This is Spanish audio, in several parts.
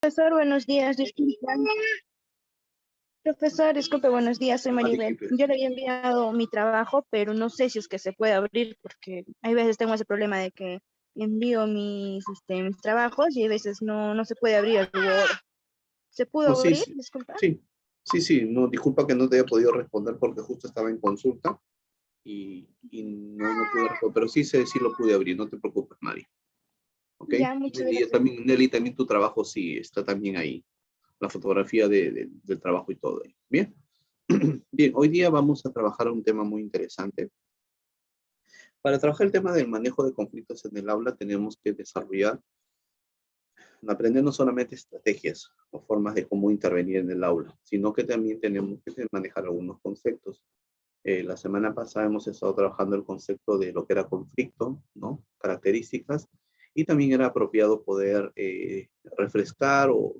Profesor, buenos días, disculpa. Profesor, disculpe, buenos días, soy Maribel. Disculpe. Yo le había enviado mi trabajo, pero no sé si es que se puede abrir porque hay veces tengo ese problema de que envío mis trabajos y a veces no se puede abrir el Word. ¿Se pudo No, sí, abrir? sí, Disculpa. sí, no, disculpa que no te haya podido responder porque justo estaba en consulta y no pude responder, pero sí lo pude abrir, no te preocupes, Mari. ¿Ok? Ya, muchas Nelly, gracias. también tu trabajo sí está también ahí, la fotografía del trabajo y todo. Bien, bien, hoy día vamos a trabajar un tema muy interesante. Para trabajar el tema del manejo de conflictos en el aula tenemos que desarrollar, aprender no solamente estrategias o formas de cómo intervenir en el aula, sino que también tenemos que manejar algunos conceptos. La semana pasada hemos estado trabajando el concepto de lo que era conflicto, ¿no? Características, y también era apropiado poder refrescar o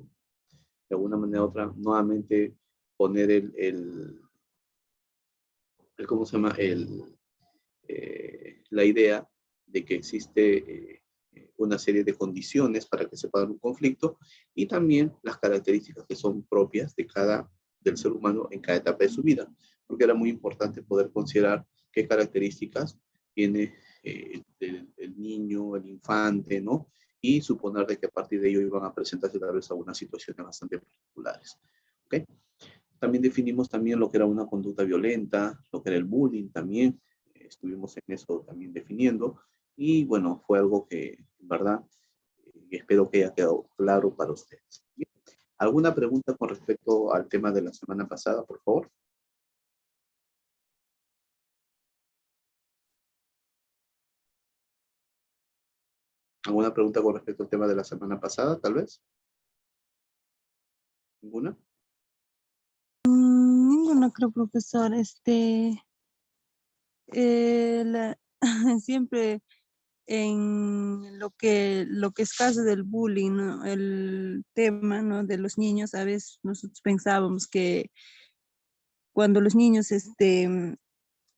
de alguna manera u otra nuevamente poner ¿cómo se llama? La idea de que existe una serie de condiciones para que se pueda dar un conflicto y también las características que son propias del ser humano en cada etapa de su vida, porque era muy importante poder considerar qué características tiene el niño, el infante, ¿no? Y suponer de que a partir de ello iban a presentarse tal vez algunas situaciones bastante particulares. ¿Ok? También definimos también lo que era una conducta violenta, lo que era el bullying también, estuvimos en eso también definiendo, y bueno, fue algo que, en verdad, espero que haya quedado claro para ustedes. ¿Bien? ¿Alguna pregunta con respecto al tema de la semana pasada, por favor? ¿Alguna pregunta con respecto al tema de la semana pasada, tal vez? ¿Ninguna? Ninguno creo, profesor. Siempre en lo que es caso del bullying, ¿no? El tema, ¿no? De los niños, a veces nosotros pensábamos que cuando los niños, en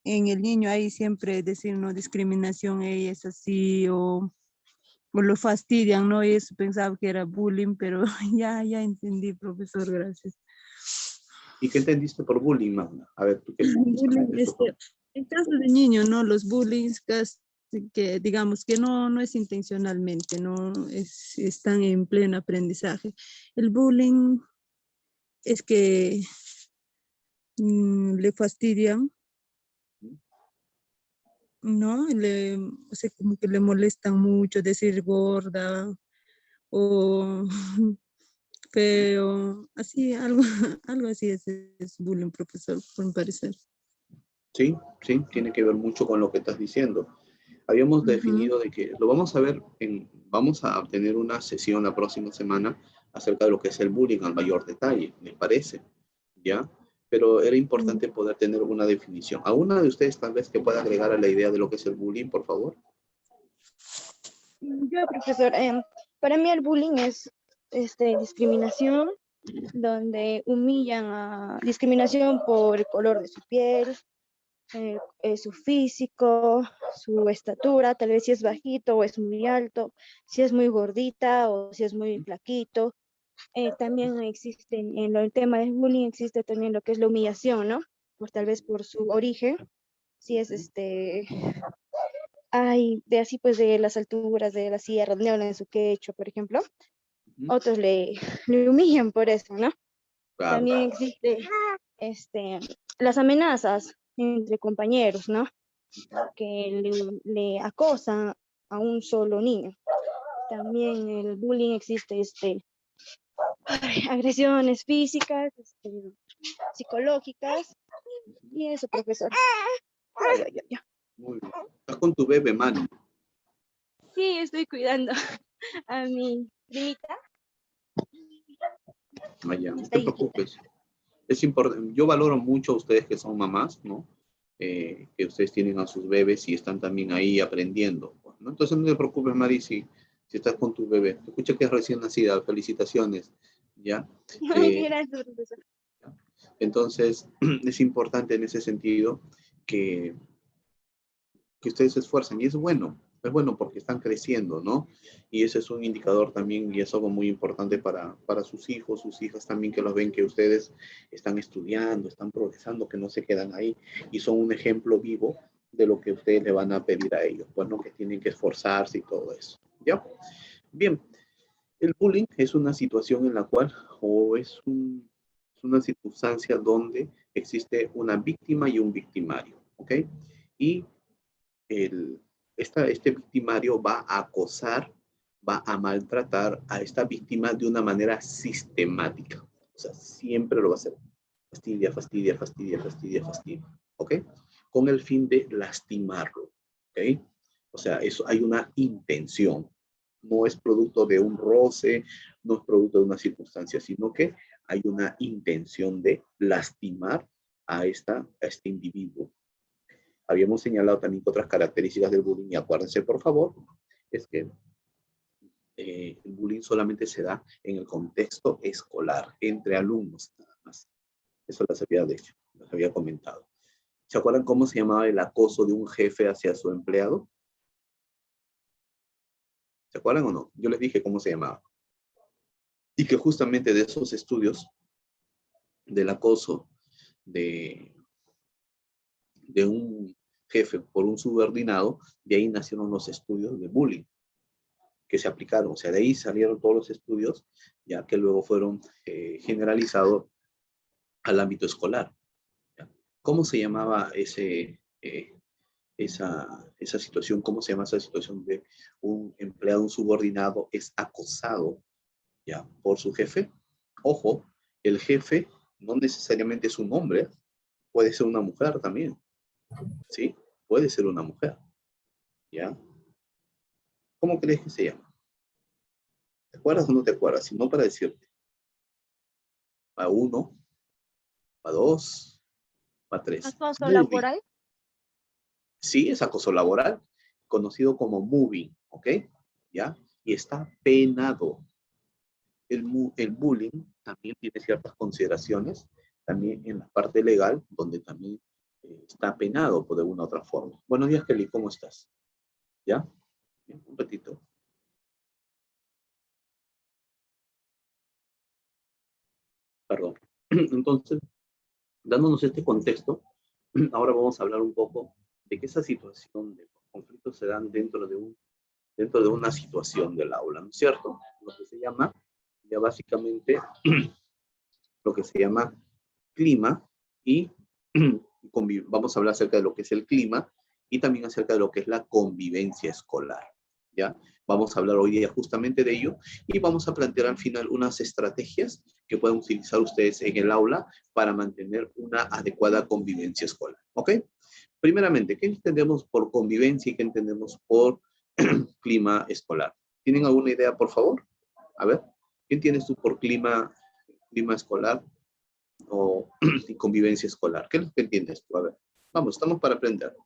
el niño hay siempre decir, no, discriminación, ella es así, o lo fastidian, ¿no? Y eso pensaba que era bullying, pero ya entendí, profesor, gracias. ¿Y qué entendiste por bullying, Magna? A ver, ¿tú qué entendiste? Bullying, en caso de niños, ¿no? Los bullying que digamos que no es intencionalmente, no están en pleno aprendizaje. El bullying es que le fastidian, ¿no? O sea, como que le molestan mucho decir gorda o feo, así, algo, algo así es bullying, profesor, por mi parecer. Sí, tiene que ver mucho con lo que estás diciendo. Habíamos Ujú. definido de que lo vamos a ver, vamos a tener una sesión la próxima semana acerca de lo que es el bullying al mayor detalle, me parece, ¿ya? Pero era importante poder tener una definición. ¿Alguna de ustedes tal vez que pueda agregar a la idea de lo que es el bullying, por favor? Yo, profesor, para mí el bullying es discriminación, donde humillan discriminación por el color de su piel, su físico, su estatura, tal vez si es bajito o es muy alto, si es muy gordita o si es muy flaquito. También existe en el tema del bullying, existe también lo que es la humillación, ¿no? Tal vez por su origen, si es ay, de así pues de las alturas de la sierra, donde hablan en su quechua, por ejemplo, Ujú. otros le humillan por eso, ¿no? Claro, También existe este, las amenazas entre compañeros, ¿no? Que le acosan a un solo niño. También el bullying existe agresiones físicas, psicológicas, y eso, profesor. Ay, ay, ay, ay. muy bien. Estás con tu bebé, Mari. Sí, estoy cuidando a mi primita, Vaya, no está te hijita. preocupes. Es importante, yo valoro mucho a ustedes que son mamás, ¿no? Que ustedes tienen a sus bebés y están también ahí aprendiendo, pues, ¿no? Entonces no te preocupes, Mari, si estás con tu bebé. Escucha que es recién nacida, felicitaciones, ¿ya? Ay, Eh, gracias, profesor. entonces, es importante en ese sentido que, que ustedes se esfuercen y es bueno. Es bueno porque están creciendo, ¿no? Y ese es un indicador también y es algo muy importante para sus hijos, sus hijas también que los ven que ustedes están estudiando, están progresando, que no se quedan ahí y son un ejemplo vivo de lo que ustedes le van a pedir a ellos, pues, ¿no? Que tienen que esforzarse y todo eso, ¿ya? Bien, el bullying es una situación en la cual, o es una circunstancia donde existe una víctima y un victimario, ¿ok? Y el, este victimario va a acosar, va a maltratar a esta víctima de una manera sistemática. O sea, siempre lo va a hacer. Fastidia, fastidia, fastidia, fastidia, fastidia. ¿Ok? Con el fin de lastimarlo. ¿Ok? O sea, eso hay una intención. No es producto de un roce, no es producto de una circunstancia, sino que hay una intención de lastimar a este individuo. Habíamos señalado también que otras características del bullying, y acuérdense por favor, es que el bullying solamente se da en el contexto escolar, entre alumnos nada más. Eso les había comentado. ¿Se acuerdan cómo se llamaba el acoso de un jefe hacia su empleado? ¿Se acuerdan o no? Yo les dije cómo se llamaba. Y que justamente de esos estudios del acoso de un jefe por un subordinado, de ahí nacieron los estudios de bullying que se aplicaron. O sea, de ahí salieron todos los estudios, ya que luego fueron generalizados al ámbito escolar. ¿Ya? ¿Cómo se llamaba esa situación? ¿Cómo se llama esa situación de un empleado, un subordinado es acosado, ya, por su jefe? Ojo, el jefe no necesariamente es un hombre, puede ser una mujer también, ¿sí? Puede ser una mujer, ¿ya? ¿Cómo crees que se llama? ¿Te acuerdas o no te acuerdas? Si no, para decirte. A uno, a dos, a tres. Acoso Moving. laboral. Sí, es acoso laboral, conocido como moving, ¿ok? ¿Ya? Y está penado. El bullying también tiene ciertas consideraciones, también en la parte legal, donde también está penado por de una u otra forma. Buenos días, Kelly, ¿cómo estás? ¿Ya? Bien, un ratito. Perdón. Entonces, dándonos este contexto, ahora vamos a hablar un poco de que esa situación de conflictos se dan dentro de una situación del aula, ¿no es cierto? Lo que se llama, ya básicamente, lo que se llama clima y vamos a hablar acerca de lo que es el clima y también acerca de lo que es la convivencia escolar, ¿ya? Vamos a hablar hoy día justamente de ello y vamos a plantear al final unas estrategias que pueden utilizar ustedes en el aula para mantener una adecuada convivencia escolar, ¿ok? Primeramente, ¿qué entendemos por convivencia y qué entendemos por clima escolar? ¿Tienen alguna idea, por favor? A ver, ¿qué entiendes tú por clima escolar o convivencia escolar? ¿Qué es lo que entiendes tú? A ver, vamos, estamos para aprender.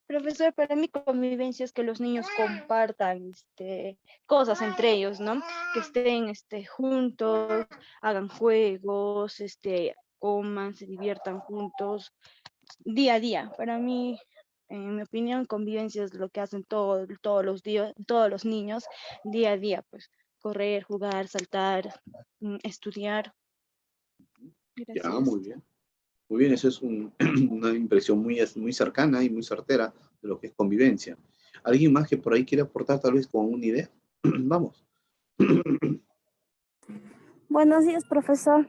Profesor, para mí convivencia es que los niños compartan cosas entre ellos, ¿no? Que estén juntos, hagan juegos, coman, se diviertan juntos, día a día. Para mí, en mi opinión, convivencia es lo que hacen todos los días, todos los niños, día a día, pues correr, jugar, saltar, estudiar. Ya, Gracias. muy bien. Muy bien, eso es una impresión muy cercana y muy certera de lo que es convivencia. ¿Alguien más que por ahí quiere aportar tal vez con una idea? Vamos. Buenos días, profesor.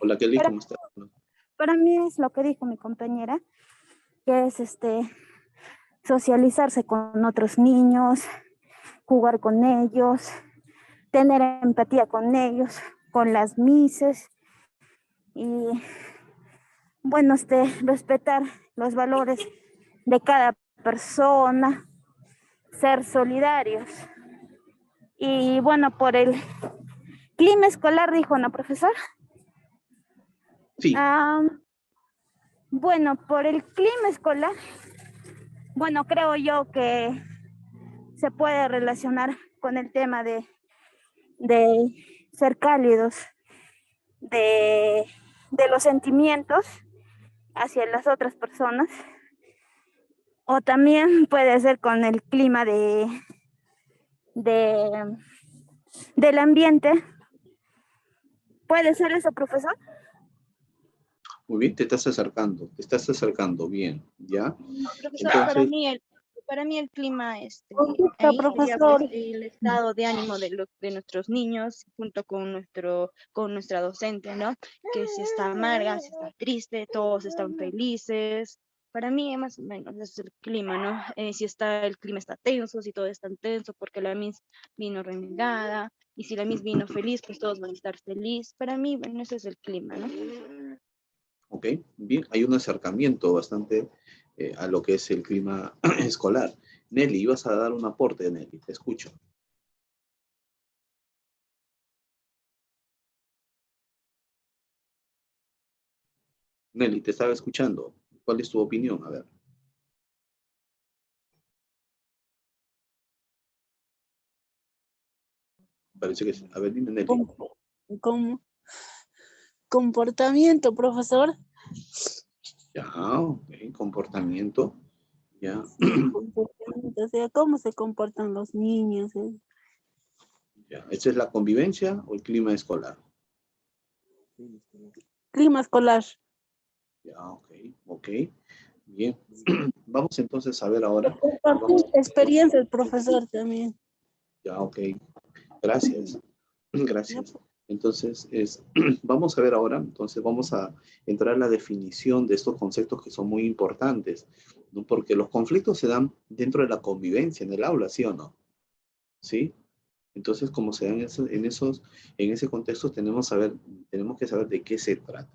Hola, Kelly, Para, ¿cómo estás? para mí es lo que dijo mi compañera, que es socializarse con otros niños, jugar con ellos, tener empatía con ellos, con las mises y bueno, respetar los valores de cada persona, ser solidarios. Y bueno, por el clima escolar, dijo, ¿no, profesor? Sí. Bueno, por el clima escolar, bueno, creo yo que se puede relacionar con el tema de ser cálidos, de los sentimientos hacia las otras personas. O también puede ser con el clima de, del ambiente. ¿Puede ser eso, profesor? Muy bien, te estás acercando bien, ¿ya? Profesor, Entonces, para mí el clima, Consulta, ahí sería profesor. pues, el estado de ánimo de nuestros niños junto con nuestra docente, ¿no? Que si está amarga, si está triste, todos están felices. Para mí más o menos es el clima, ¿no? Si el clima está tenso, si todo está tenso porque la Miss vino renegada, y si la Miss vino feliz, pues todos van a estar felices. Para mí, bueno, ese es el clima, ¿no? ok, bien, hay un acercamiento bastante a lo que es el clima escolar. Nelly, ibas a dar un aporte, Nelly, te escucho. Nelly, te estaba escuchando. ¿Cuál es tu opinión? A ver. Parece que sí. A ver, dime, Nelly. Como comportamiento, profesor. Ya, ok, comportamiento. Ya, Sí, comportamiento, o sea, cómo se comportan los niños. ya. ¿Esta es la convivencia o el clima escolar? Clima escolar. Ya, ok, ok. Bien. Vamos entonces a ver ahora. Compartir Vamos. experiencias, profesor, también. Ya, ok. Gracias. Gracias. Entonces, vamos a ver ahora, entonces vamos a entrar a la definición de estos conceptos que son muy importantes, ¿no? Porque los conflictos se dan dentro de la convivencia en el aula, ¿sí o no? ¿Sí? Entonces, como se dan en ese contexto, tenemos que saber de qué se trata,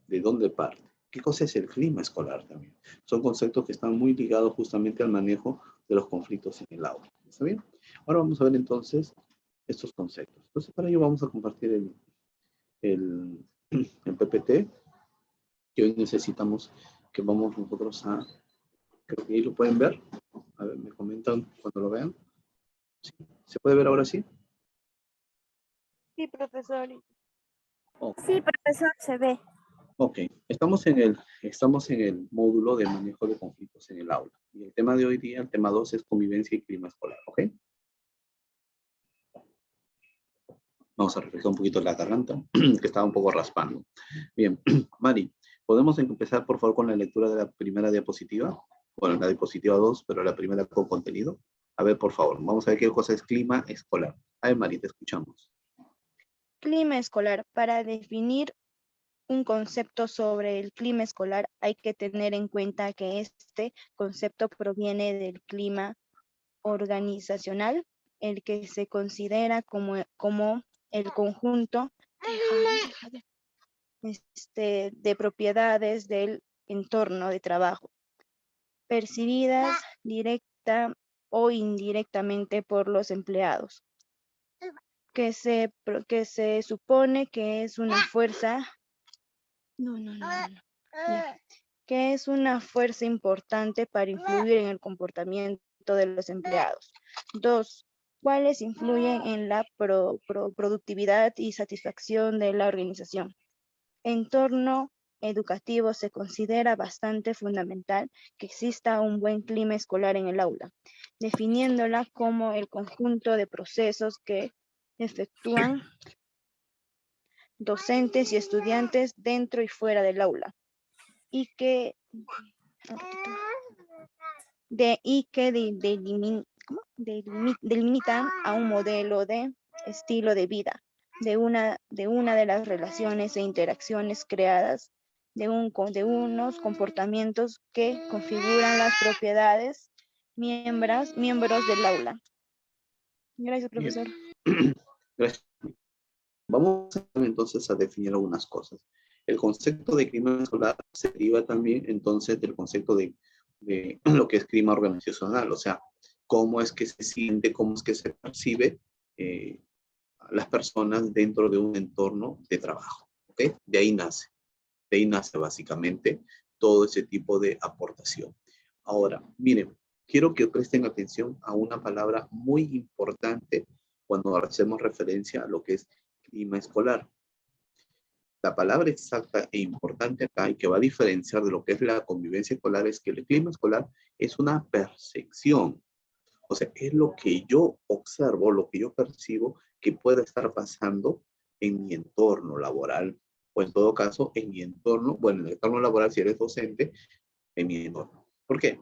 de dónde parte. ¿Qué cosa es el clima escolar también? Son conceptos que están muy ligados justamente al manejo de los conflictos en el aula. ¿Está bien? Ahora vamos a ver entonces estos conceptos. Entonces, para ello vamos a compartir el, el PPT, que hoy necesitamos que vamos nosotros a... Creo que ahí lo pueden ver. A ver, me comentan cuando lo vean. ¿Sí? ¿Se puede ver ahora sí? Sí, profesor. Ok. Sí, profesor, se ve. Ok, estamos en el módulo de manejo de conflictos en el aula. Y el tema de hoy día, el tema 2 es convivencia y clima escolar, ¿ok? Vamos a refrescar un poquito la garganta, que estaba un poco raspando. Bien, Mari, ¿podemos empezar por favor con la lectura de la primera diapositiva? Bueno, la diapositiva 2, pero la primera con contenido. A ver, por favor, vamos a ver qué cosa es clima escolar. A ver, Mari, te escuchamos. Clima escolar. Para definir un concepto sobre el clima escolar, hay que tener en cuenta que este concepto proviene del clima organizacional, el que se considera como el conjunto de propiedades del entorno de trabajo, percibidas directa o indirectamente por los empleados, que se supone que es una fuerza, ya, que es una fuerza importante para influir en el comportamiento de los empleados. 2. ¿Cuáles influyen en la productividad y satisfacción de la organización? Entorno educativo. Se considera bastante fundamental que exista un buen clima escolar en el aula, definiéndola como el conjunto de procesos que efectúan docentes y estudiantes dentro y fuera del aula, y que delimitan a un modelo de estilo de vida, de una de las relaciones e interacciones creadas, de unos comportamientos que configuran las propiedades miembros del aula. Gracias, Bien. profesor. Gracias. Vamos entonces a definir algunas cosas. El concepto de clima escolar se deriva también entonces del concepto de lo que es clima organizacional, o sea, cómo es que se siente, cómo es que se percibe a las personas dentro de un entorno de trabajo. ¿Ok? De ahí nace básicamente todo ese tipo de aportación. Ahora, miren, quiero que presten atención a una palabra muy importante cuando hacemos referencia a lo que es clima escolar. la palabra exacta e importante acá y que va a diferenciar de lo que es la convivencia escolar es que el clima escolar es una percepción. O sea, es lo que yo observo, lo que yo percibo que pueda estar pasando en mi entorno laboral o en todo caso en mi entorno, bueno, en el entorno laboral si eres docente, en mi entorno. ¿Por qué?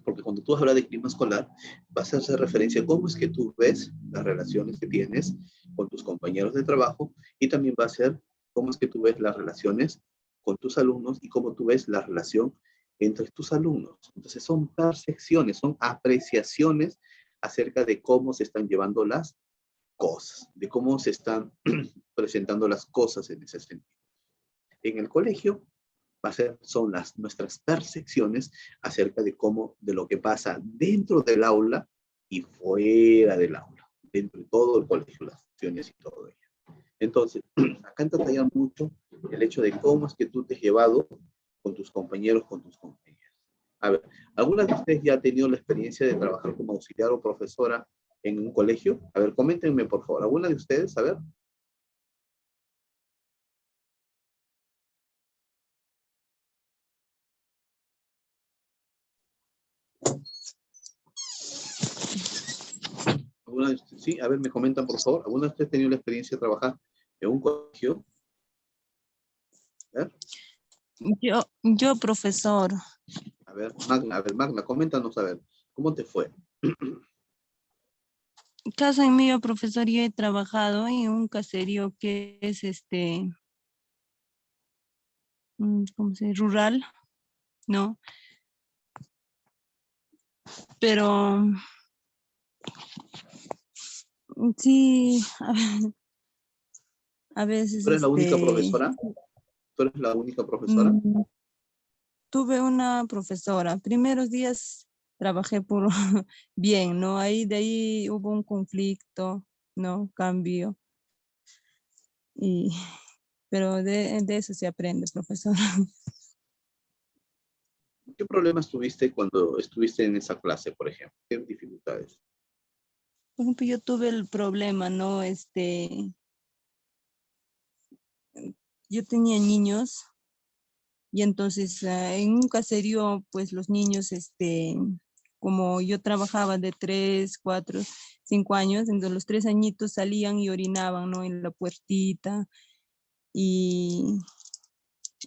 Porque cuando tú hablas de clima escolar, vas a hacer referencia a cómo es que tú ves las relaciones que tienes con tus compañeros de trabajo y también va a ser cómo es que tú ves las relaciones con tus alumnos y cómo tú ves la relación entre tus alumnos. Entonces son percepciones, son apreciaciones acerca de cómo se están llevando las cosas, de cómo se están presentando las cosas en ese sentido. En el colegio son nuestras percepciones acerca de cómo, de lo que pasa dentro del aula y fuera del aula, dentro de todo el colegio, las acciones y todo ello. Entonces, acá entra mucho el hecho de cómo es que tú te has llevado con tus compañeros, con tus compañeras. A ver, ¿alguna de ustedes ya ha tenido la experiencia de trabajar como auxiliar o profesora en un colegio? A ver, coméntenme por favor. ¿Alguna de ustedes? A ver. Sí, a ver, me comentan por favor. ¿Alguna de ustedes ha tenido la experiencia de trabajar en un colegio? Yo, profesor. A ver, Magna, coméntanos, a ver, ¿cómo te fue? Caso en mío, profesor, yo he trabajado en un caserío que es ¿cómo se dice? Rural, ¿no? Pero sí, a veces ¿Tú eres la única profesora? ¿Tú eres la única profesora? tuve una profesora. Primeros días trabajé por bien, ¿no? De ahí hubo un conflicto, ¿no? Cambio. Pero de eso se aprende, profesor. ¿Qué problemas tuviste cuando estuviste en esa clase, por ejemplo? ¿Qué dificultades? Por ejemplo, yo tuve el problema, ¿no? Yo tenía niños y entonces en un caserío, pues los niños, como yo trabajaba de 3, 4, 5 años, entonces los 3 añitos salían y orinaban, ¿no? En la puertita y,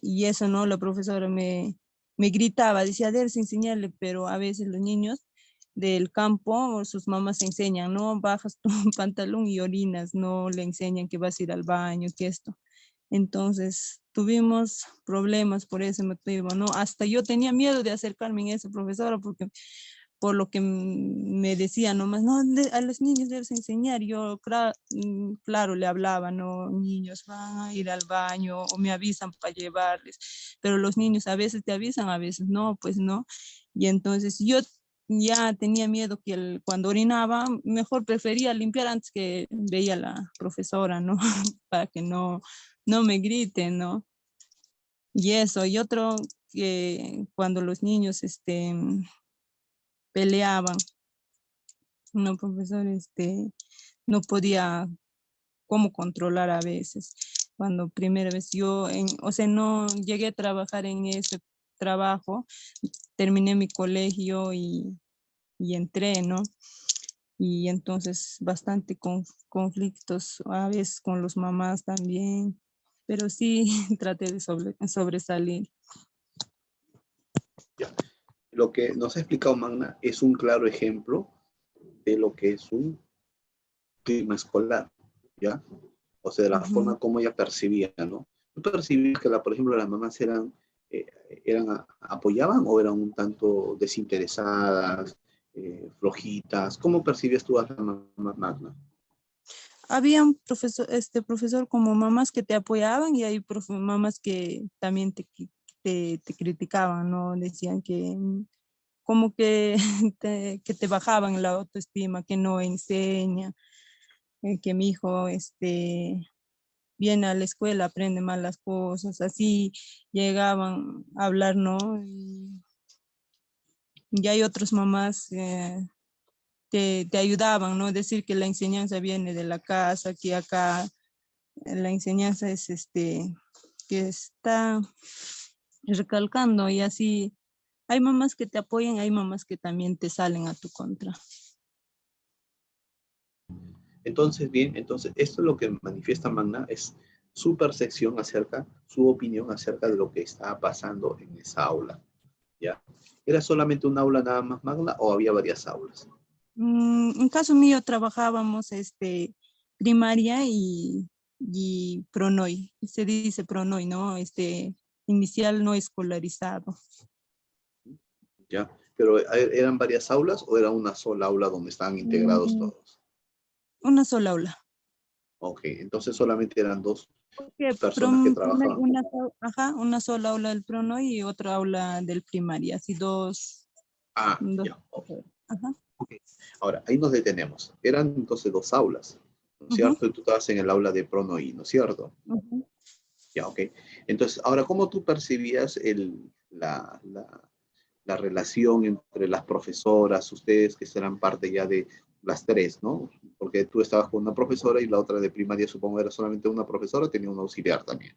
y eso, ¿no? La profesora me gritaba, decía, debes enseñarle, pero a veces los niños del campo, sus mamás enseñan, no bajas tu pantalón y orinas, no le enseñan que vas a ir al baño, que esto. Entonces tuvimos problemas por ese motivo, ¿no? Hasta yo tenía miedo de acercarme a esa profesora porque por lo que me decía nomás, no, a los niños debes enseñar. Yo, claro, le hablaba, no, niños van a ir al baño o me avisan para llevarles, pero los niños a veces te avisan, a veces no, pues no. Y entonces yo ya tenía miedo que cuando orinaba, mejor prefería limpiar antes que veía a la profesora, ¿no? Para que no me griten, ¿no? Y eso, y otro que cuando los niños peleaban, no, profesor, no podía cómo controlar a veces. Cuando primera vez yo, o sea, no llegué a trabajar en ese trabajo, terminé mi colegio y entré, ¿no? Y entonces bastante conflictos a veces con los mamás también, pero sí traté de sobresalir. Ya. Lo que nos ha explicado Magna es un claro ejemplo de lo que es un clima escolar, ¿ya? O sea, de la forma como ella percibía, ¿no? ¿Tú percibías que, por ejemplo, las mamás eh, apoyaban o eran un tanto desinteresadas, flojitas? ¿Cómo percibías tú a la mamá Magna? Había un profesor como mamás que te apoyaban y hay mamás que también te criticaban, ¿no? Decían que como que que te bajaban la autoestima, que no enseña, que mi hijo viene a la escuela, aprende mal las cosas, así llegaban a hablar, ¿no? Y hay otras mamás te ayudaban, ¿no? Decir que la enseñanza viene de la casa, que acá la enseñanza es que está recalcando y así hay mamás que te apoyan, hay mamás que también te salen a tu contra. Entonces, bien, entonces esto es lo que manifiesta Magna, es su percepción acerca, su opinión acerca de lo que estaba pasando en esa aula, ¿ya? ¿Era solamente un aula nada más, Magna, o había varias aulas? En caso mío trabajábamos primaria y pronoy, se dice pronoy, ¿no? Inicial no escolarizado. ¿Ya? Pero ¿eran varias aulas o era una sola aula donde estaban integrados Mm, todos? Una sola aula. Ok, entonces solamente eran dos Porque personas que Pronoy, trabajaban. una sola aula del pronoy y otra aula del primaria, así dos. Ah, dos ya, ok. Ajá. Ok. Ahora, ahí nos detenemos. Eran entonces dos aulas, ¿no es Ujú, cierto? Y tú estabas en el aula de Pronoí, ¿no es cierto? ujú. Ya, ok. Entonces, ahora, ¿cómo tú percibías la relación entre las profesoras, ustedes que serán parte ya de las tres, ¿no? Porque tú estabas con una profesora y la otra de primaria, supongo, era solamente una profesora, tenía un auxiliar también.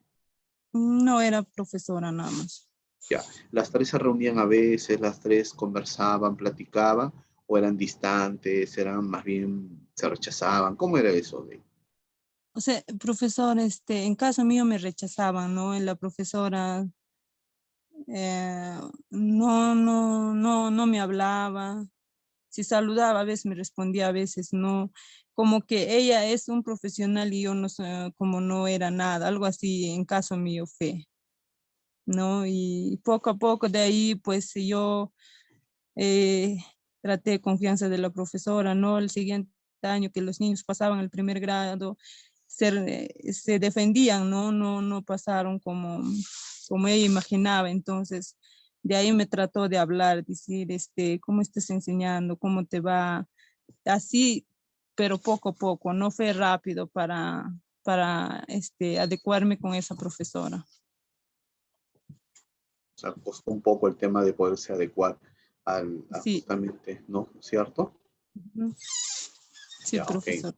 No era profesora nada más. Ya, las tres se reunían a veces, las tres conversaban, platicaban, o eran distantes, eran más bien, se rechazaban. ¿Cómo era eso? O sea, profesor, en caso mío me rechazaban, ¿no? La profesora no me hablaba. Si saludaba, a veces me respondía, a veces no. Como que ella es un profesional y yo no sé, como no era nada, algo así en caso mío fue, ¿no? Y poco a poco de ahí, pues yo eh, traté confianza de la profesora, ¿no? El siguiente año que los niños pasaban el primer grado, se defendían, ¿no? No pasaron como ella imaginaba. Entonces, de ahí me trató de hablar, decir, ¿cómo estás enseñando? ¿Cómo te va? Así, pero poco a poco, no fue rápido para adecuarme con esa profesora. O sea, costó un poco el tema de poderse adecuar a Sí, justamente, ¿no? ¿Cierto? ujú, sí, Ya, ok, profesor.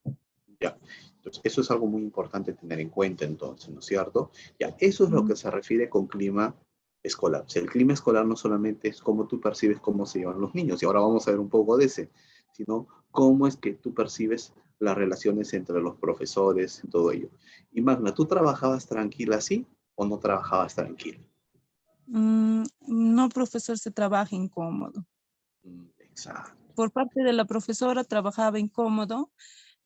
ya. Entonces, eso es algo muy importante tener en cuenta entonces, ¿no es cierto? Ya, eso es lo Ujú. que se refiere con clima escolar. O sea, el clima escolar no solamente es cómo tú percibes cómo se llevan los niños, y ahora vamos a ver un poco de ese, sino cómo es que tú percibes las relaciones entre los profesores y todo ello. Y Magna, ¿tú trabajabas tranquila así o no trabajabas tranquila? No, profesor, se trabaja incómodo. Exacto. Por parte de la profesora trabajaba incómodo,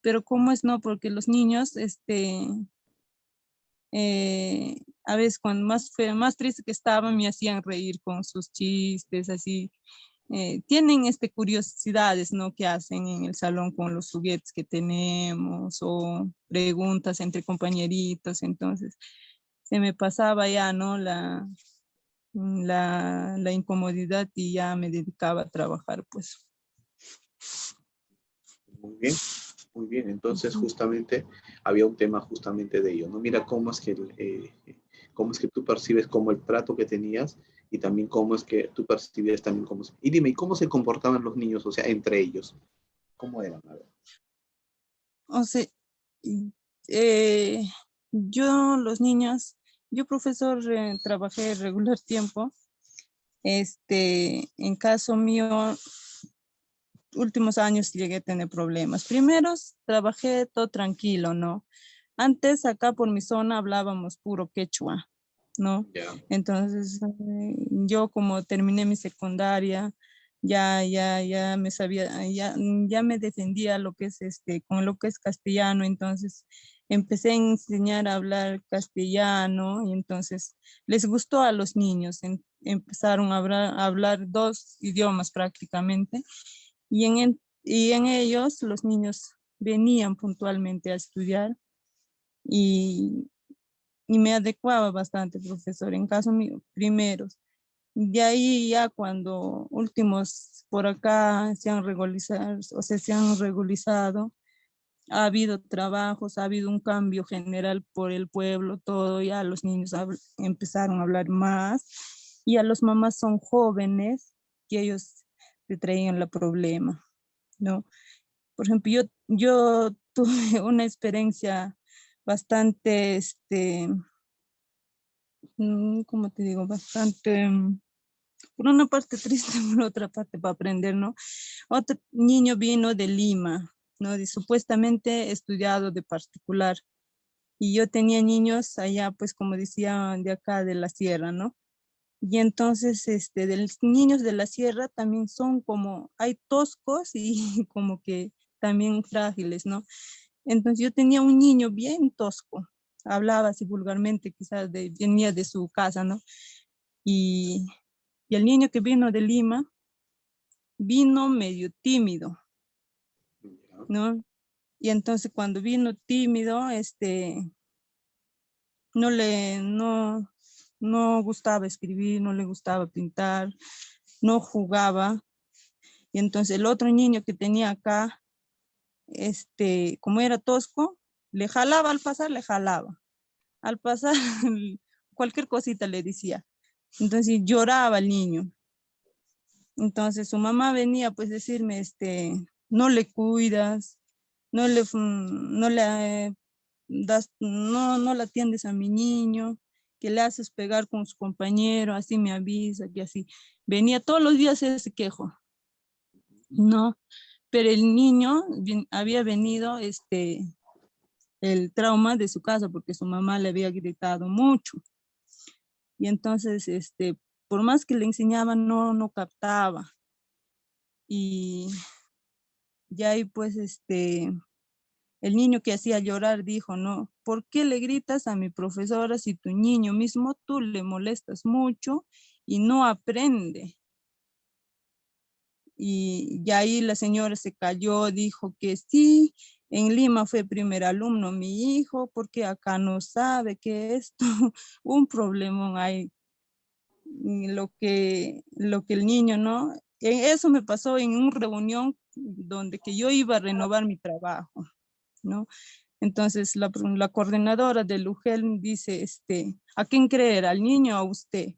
pero ¿cómo es no? Porque los niños, a veces cuando más triste que estaban, me hacían reír con sus chistes, así. Tienen curiosidades, ¿no? Que hacen en el salón con los juguetes que tenemos o preguntas entre compañeritos. Entonces, se me pasaba ya, ¿no? La incomodidad y ya me dedicaba a trabajar, pues. Muy bien, muy bien. Entonces, Ujú. justamente había un tema justamente de ello, ¿no? Mira cómo es que tú percibes como el trato que tenías y también cómo es que tú percibías también cómo. Y dime, ¿y cómo se comportaban los niños, o sea, entre ellos? ¿Cómo eran? A ver. O sea, eh, los niños, yo profesor trabajé regular tiempo. En caso mío, últimos años llegué a tener problemas. Primeros, trabajé todo tranquilo, ¿no? Antes acá por mi zona hablábamos puro quechua, ¿no? Ya, Entonces, yo como terminé mi secundaria, ya me sabía, ya me defendía lo que es con lo que es castellano. Entonces empecé a enseñar a hablar castellano y entonces les gustó a los niños. Empezaron a hablar dos idiomas prácticamente y en ellos los niños venían puntualmente a estudiar y, y me adecuaba bastante, profesor, en caso mío, primeros. De ahí ya cuando últimos por acá se han regularizado, o sea, se han regularizado, ha habido trabajos, ha habido un cambio general por el pueblo, todo, ya los niños empezaron a hablar más y a los mamás son jóvenes que ellos te traían el problema, ¿no? Por ejemplo, yo tuve una experiencia bastante, ¿cómo te digo? Bastante, por una parte triste, por otra parte para aprender, ¿no? Otro niño vino de Lima, ¿no? Supuestamente estudiado de particular. Y yo tenía niños allá, pues como decía, de acá de la sierra, ¿no? Y entonces, de los niños de la sierra también son como, hay toscos y como que también frágiles, ¿no? Entonces yo tenía un niño bien tosco, hablaba así vulgarmente, quizás venía de su casa, ¿no? Y, y el niño que vino de Lima vino medio tímido, Ya. ¿no? Y entonces cuando vino tímido, no gustaba escribir, no le gustaba pintar, no jugaba. Y entonces el otro niño que tenía acá, como era tosco, le jalaba al pasar, le jalaba. Al pasar, cualquier cosita le decía. Entonces lloraba el niño. Entonces su mamá venía pues decirme, no le cuidas, no le no le atiendes a mi niño, que le haces pegar con su compañero, así me avisa, que así. Venía todos los días ese quejo. No, pero el niño había venido, el trauma de su casa porque su mamá le había gritado mucho. Y entonces, por más que le enseñaba, no captaba. Y ya ahí pues, el niño que hacía llorar dijo, no, ¿por qué le gritas a mi profesora si tu niño mismo tú le molestas mucho y no aprende? Y ya ahí la señora se cayó, dijo que sí, en Lima fue primer alumno mi hijo, porque acá no sabe que esto, un problema hay. Lo que el niño, ¿no? Eso me pasó en una reunión donde que yo iba a renovar mi trabajo, ¿no? Entonces la coordinadora del UGEL dice, ¿a quién creer? ¿Al niño o a usted?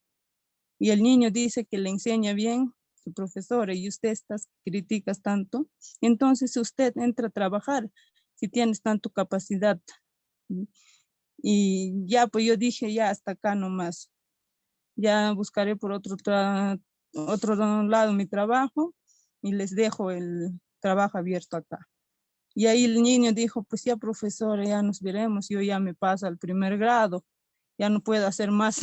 Y el niño dice que le enseña bien su profesora y usted criticas tanto, entonces usted entra a trabajar si tienes tanto capacidad. Y ya, pues yo dije, ya hasta acá nomás, ya buscaré por otro lado mi trabajo y les dejo el trabajo abierto acá. Y ahí el niño dijo, pues ya profesora, ya nos veremos, yo ya me paso al primer grado, ya no puedo hacer más.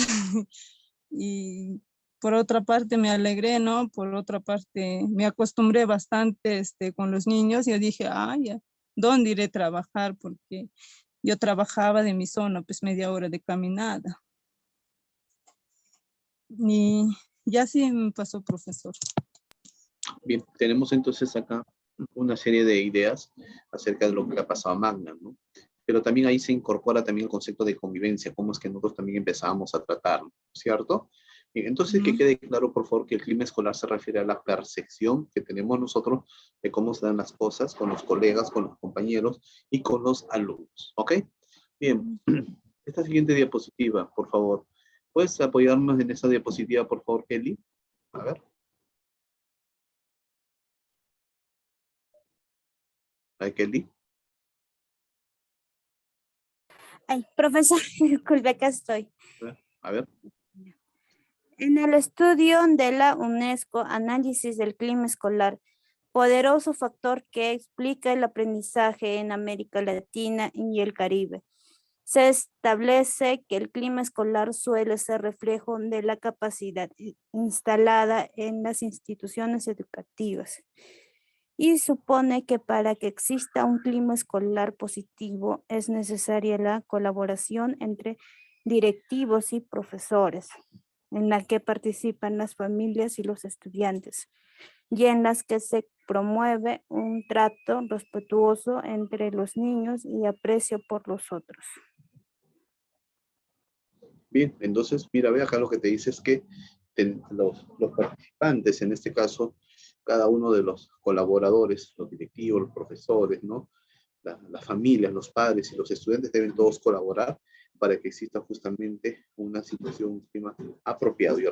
Y por otra parte me alegré, ¿no? Por otra parte me acostumbré bastante con los niños. Yo dije, ya, ¿dónde iré a trabajar? Porque yo trabajaba de mi zona, pues media hora de caminada. Y ya sí me pasó, profesor. Bien, tenemos entonces acá una serie de ideas acerca de lo que le ha pasado a Magna, ¿no? Pero también ahí se incorpora también el concepto de convivencia, cómo es que nosotros también empezamos a tratarlo, ¿cierto? Bien, entonces, que quede claro, por favor, que el clima escolar se refiere a la percepción que tenemos nosotros de cómo se dan las cosas con los colegas, con los compañeros y con los alumnos, ¿ok? Bien, esta siguiente diapositiva, por favor. ¿Puedes apoyarnos en esa diapositiva, por favor, Kelly? A ver. ¿Ay, Kelly? Ay, profesor, disculpe, acá estoy. A ver. En el estudio de la UNESCO, Análisis del Clima Escolar, poderoso factor que explica el aprendizaje en América Latina y el Caribe, se establece que el clima escolar suele ser reflejo de la capacidad instalada en las instituciones educativas y supone que para que exista un clima escolar positivo es necesaria la colaboración entre directivos y profesores, en la que participan las familias y los estudiantes, y en las que se promueve un trato respetuoso entre los niños y aprecio por los otros. Bien, entonces, mira, ve acá lo que te dice es que los participantes, en este caso, cada uno de los colaboradores, los directivos, los profesores, ¿no? Las familias, los padres y los estudiantes deben todos colaborar para que exista justamente una situación, un clima apropiado y de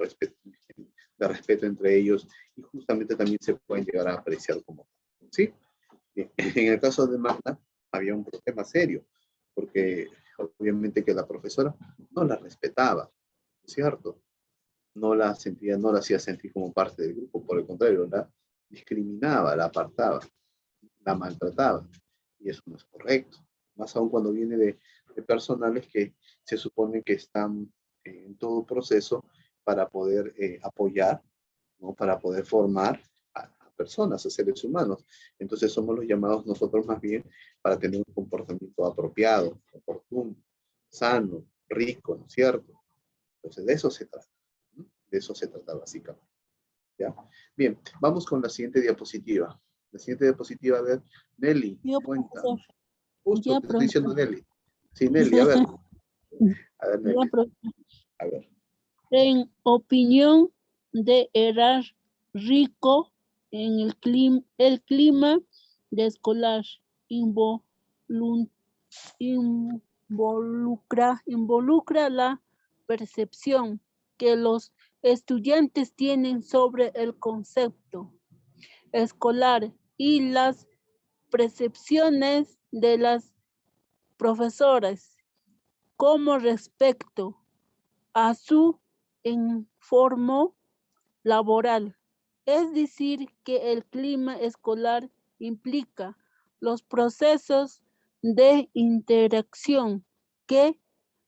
respeto entre ellos y justamente también se pueden llegar a apreciar como, ¿sí? Bien. En el caso de Magda había un problema serio, porque obviamente que la profesora no la respetaba, ¿cierto? No la hacía sentir como parte del grupo, por el contrario, la discriminaba, la apartaba, la maltrataba, y eso no es correcto, más aún cuando viene de personales que se supone que están en todo proceso para poder apoyar, ¿no? Para poder formar a personas, a seres humanos. Entonces somos los llamados nosotros más bien para tener un comportamiento apropiado, oportuno, sano, rico, ¿no es cierto? Entonces de eso se trata, ¿no? De eso se trata básicamente. ¿Ya? Bien, vamos con la siguiente diapositiva. La siguiente diapositiva, a ver, Nelly, Yo, cuenta. profesor, Justo ya, te estoy diciendo profesor. Nelly. Sí, Nelly, a ver. A ver, Ya, Nelly, profesor. a ver. En opinión de Erar Rico, en el clima de escolar involun- involucra la percepción que los estudiantes tienen sobre el concepto escolar y las percepciones de las profesoras como respecto a su entorno laboral. Es decir, que el clima escolar implica los procesos de interacción que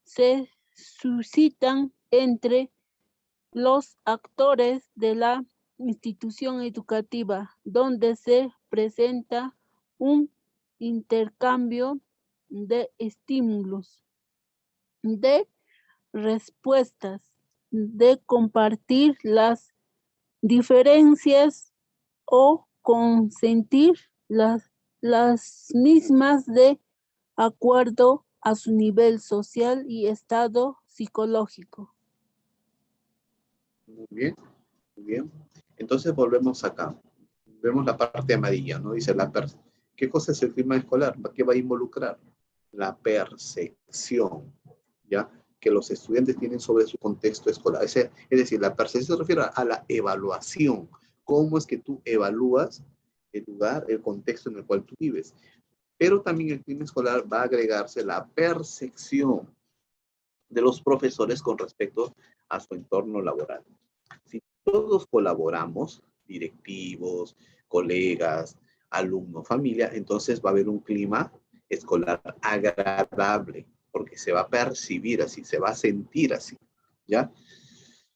se suscitan entre los actores de la institución educativa, donde se presenta un intercambio de estímulos, de respuestas, de compartir las diferencias o consentir las mismas de acuerdo a su nivel social y estado psicológico. Muy bien, muy bien. Entonces volvemos acá. Vemos la parte amarilla, ¿no? Dice ¿qué cosa es el clima escolar? ¿Qué va a involucrar? La percepción, ¿ya? Que los estudiantes tienen sobre su contexto escolar. Es decir, la percepción se refiere a la evaluación. ¿Cómo es que tú evalúas el lugar, el contexto en el cual tú vives? Pero también el clima escolar va a agregarse la percepción de los profesores con respecto a su entorno laboral. Si todos colaboramos, directivos, colegas, alumnos, familia, entonces va a haber un clima escolar agradable, porque se va a percibir así, se va a sentir así, ¿ya?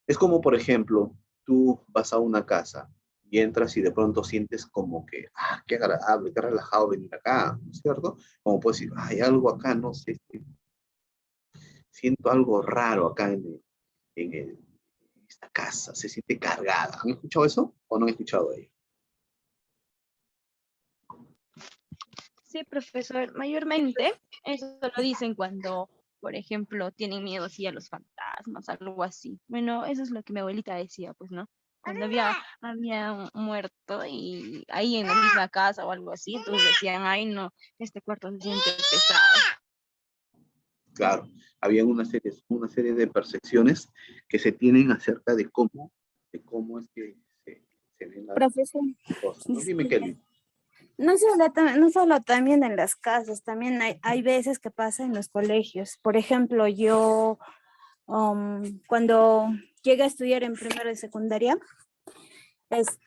Es como, por ejemplo, tú vas a una casa y entras y de pronto sientes como que, qué agradable, qué relajado venir acá, ¿no es cierto? Como puedes decir, hay algo acá, no sé, siento algo raro acá en esta casa, se siente cargada. ¿Han escuchado eso o no han escuchado ello? Sí, profesor, mayormente eso lo dicen cuando, por ejemplo, tienen miedo así a los fantasmas, algo así. Bueno, eso es lo que mi abuelita decía, pues, ¿no? Cuando había un muerto y ahí en la misma casa o algo así, entonces decían, ay, no, este cuarto se siente pesado. Claro, había una serie de percepciones que se tienen acerca de cómo es que se ven las Profesor, cosas, ¿no? Dime, Kelly. no solo también en las casas, también hay veces que pasa en los colegios. Por ejemplo, yo cuando llegué a estudiar en primero de secundaria,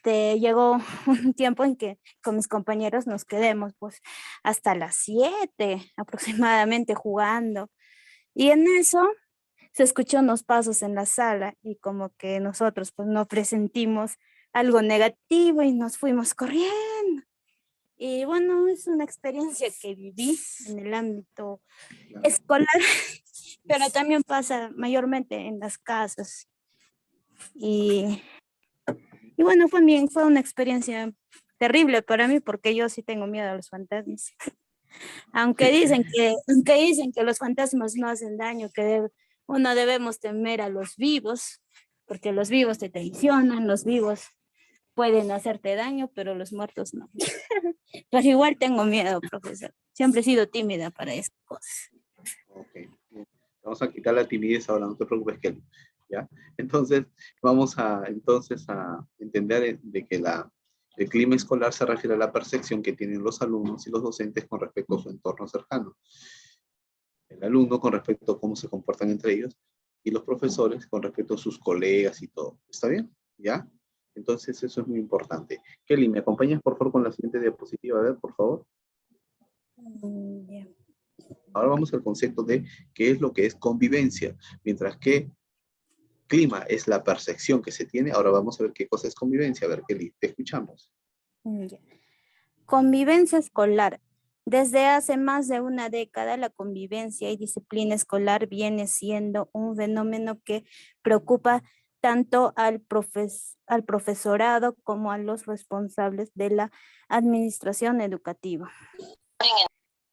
llegó un tiempo en que con mis compañeros nos quedemos pues hasta las 7 aproximadamente jugando. Y en eso se escuchó unos pasos en la sala y como que nosotros pues no presentimos algo negativo y nos fuimos corriendo. Y bueno, es una experiencia que viví en el ámbito escolar, pero también pasa mayormente en las casas. Y bueno, fue una experiencia terrible para mí porque yo sí tengo miedo a los fantasmas. Aunque dicen que los fantasmas no hacen daño, que uno debemos temer a los vivos, porque los vivos te traicionan, los vivos pueden hacerte daño, pero los muertos no. Pero igual tengo miedo, profesor. Siempre he sido tímida para esas cosas. Ok, bien. Vamos a quitar la timidez ahora, no te preocupes, Kelly. ¿Ya? Entonces, vamos a entender de que el clima escolar se refiere a la percepción que tienen los alumnos y los docentes con respecto a su entorno cercano. El alumno con respecto a cómo se comportan entre ellos y los profesores con respecto a sus colegas y todo. ¿Está bien? ¿Ya? Entonces eso es muy importante. Kelly, ¿me acompañas por favor con la siguiente diapositiva? A ver, por favor. Ya. Ahora vamos al concepto de qué es lo que es convivencia. Mientras que clima es la percepción que se tiene, ahora vamos a ver qué cosa es convivencia. A ver, Kelly, te escuchamos. Ya. Convivencia escolar. Desde hace más de una década, la convivencia y disciplina escolar viene siendo un fenómeno que preocupa tanto al profesorado como a los responsables de la administración educativa.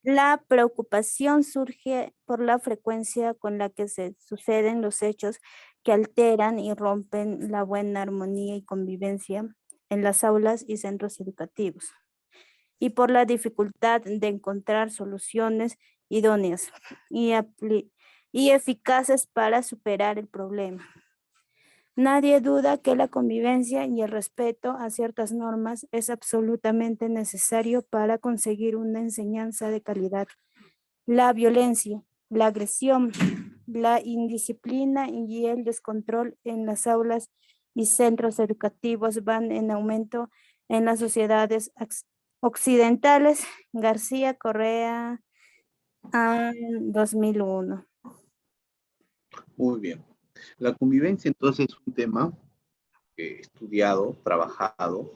La preocupación surge por la frecuencia con la que se suceden los hechos que alteran y rompen la buena armonía y convivencia en las aulas y centros educativos, y por la dificultad de encontrar soluciones idóneas y eficaces para superar el problema. Nadie duda que la convivencia y el respeto a ciertas normas es absolutamente necesario para conseguir una enseñanza de calidad. La violencia, la agresión, la indisciplina y el descontrol en las aulas y centros educativos van en aumento en las sociedades occidentales. García Correa, 2001. Muy bien. La convivencia entonces es un tema estudiado, trabajado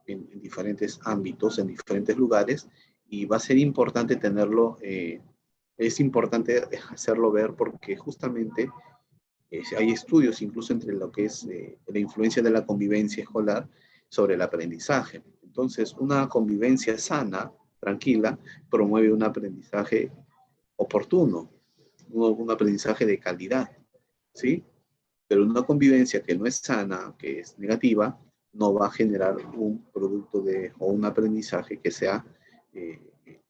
en diferentes ámbitos, en diferentes lugares, y va a ser importante tenerlo, es importante hacerlo ver porque justamente hay estudios incluso entre lo que es la influencia de la convivencia escolar sobre el aprendizaje. Entonces, una convivencia sana, tranquila, promueve un aprendizaje oportuno, un aprendizaje de calidad, ¿sí? Pero una convivencia que no es sana, que es negativa, no va a generar un producto o un aprendizaje que sea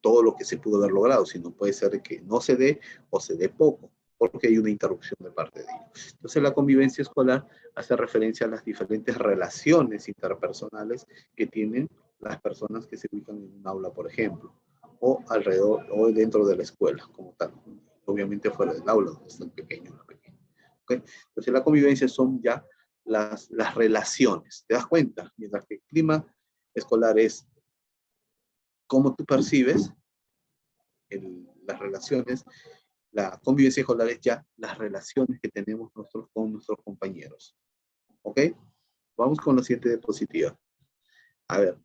todo lo que se pudo haber logrado, sino puede ser que no se dé o se dé poco, porque hay una interrupción de parte de ellos. Entonces la convivencia escolar hace referencia a las diferentes relaciones interpersonales que tienen las personas que se ubican en un aula, por ejemplo, o alrededor o dentro de la escuela como tal. Obviamente fuera del aula, donde están pequeños los pequeños. ¿Okay? Entonces la convivencia son ya las relaciones, ¿te das cuenta? Mientras que el clima escolar es cómo tú percibes las relaciones, la convivencia escolar es ya las relaciones que tenemos nosotros con nuestros compañeros. ¿Ok? Vamos con la siguiente diapositiva. A ver,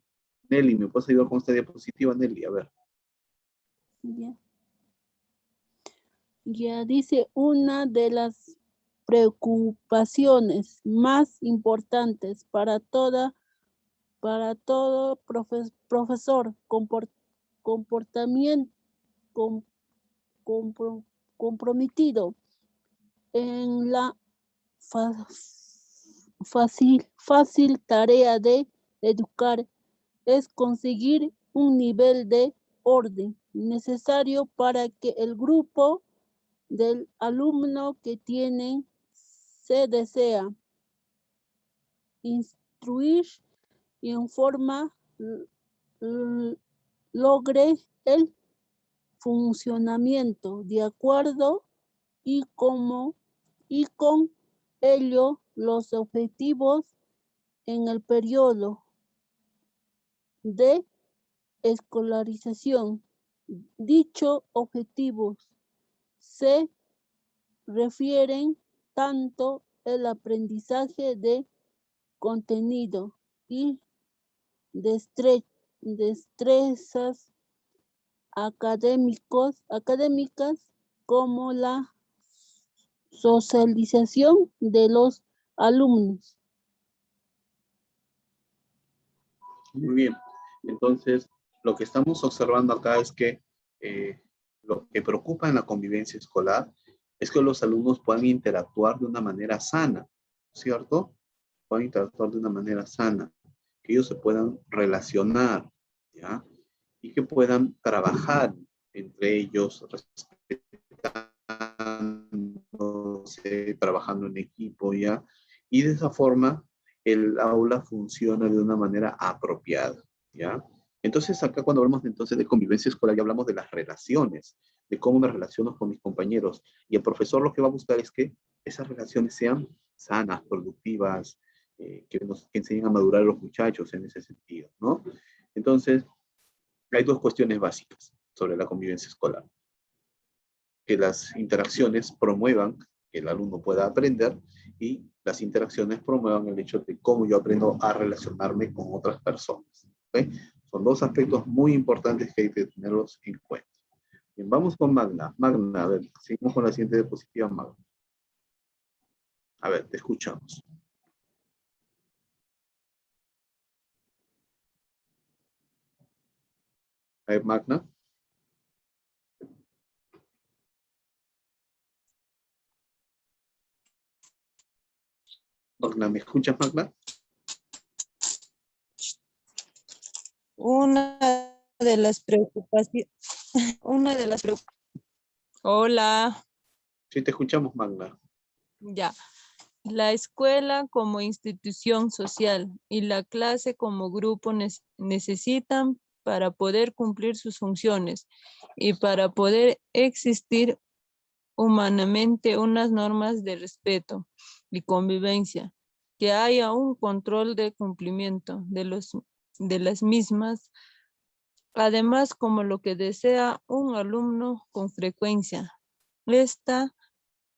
Nelly, ¿me puedes ayudar con esta diapositiva, Nelly? A ver. Ya dice, una de las preocupaciones más importantes para todo profesor comprometido en la fácil tarea de educar es conseguir un nivel de orden necesario para que el grupo del alumno que tienen se desea instruir y en forma logre el funcionamiento de acuerdo y con ello los objetivos en el periodo de escolarización. Dichos objetivos se refieren tanto al aprendizaje de contenido y destrezas académicas como la socialización de los alumnos. Muy bien. Entonces, lo que estamos observando acá es que lo que preocupa en la convivencia escolar es que los alumnos puedan interactuar de una manera sana, ¿cierto? Puedan interactuar de una manera sana, que ellos se puedan relacionar, ¿ya? Y que puedan trabajar entre ellos, respetándose, trabajando en equipo, ¿ya? Y de esa forma, el aula funciona de una manera apropiada, ¿ya? Entonces, acá cuando hablamos entonces de convivencia escolar, ya hablamos de las relaciones de cómo me relaciono con mis compañeros. Y el profesor lo que va a buscar es que esas relaciones sean sanas, productivas, que enseñen a madurar a los muchachos en ese sentido, ¿no? Entonces, hay dos cuestiones básicas sobre la convivencia escolar. Que las interacciones promuevan que el alumno pueda aprender y las interacciones promuevan el hecho de cómo yo aprendo a relacionarme con otras personas. ¿Okay? Son dos aspectos muy importantes que hay que tenerlos en cuenta. Bien, vamos con Magna. Magna, a ver, seguimos con la siguiente diapositiva, Magna. A ver, te escuchamos. A ver, Magna. Magna, ¿me escuchas, Magna? Una de las preocupaciones, Hola, Sí, te escuchamos, Magna. ya. La escuela como institución social y la clase como grupo necesitan para poder cumplir sus funciones y para poder existir humanamente unas normas de respeto y convivencia, que haya un control de cumplimiento de las mismas, además como lo que desea un alumno con frecuencia. Está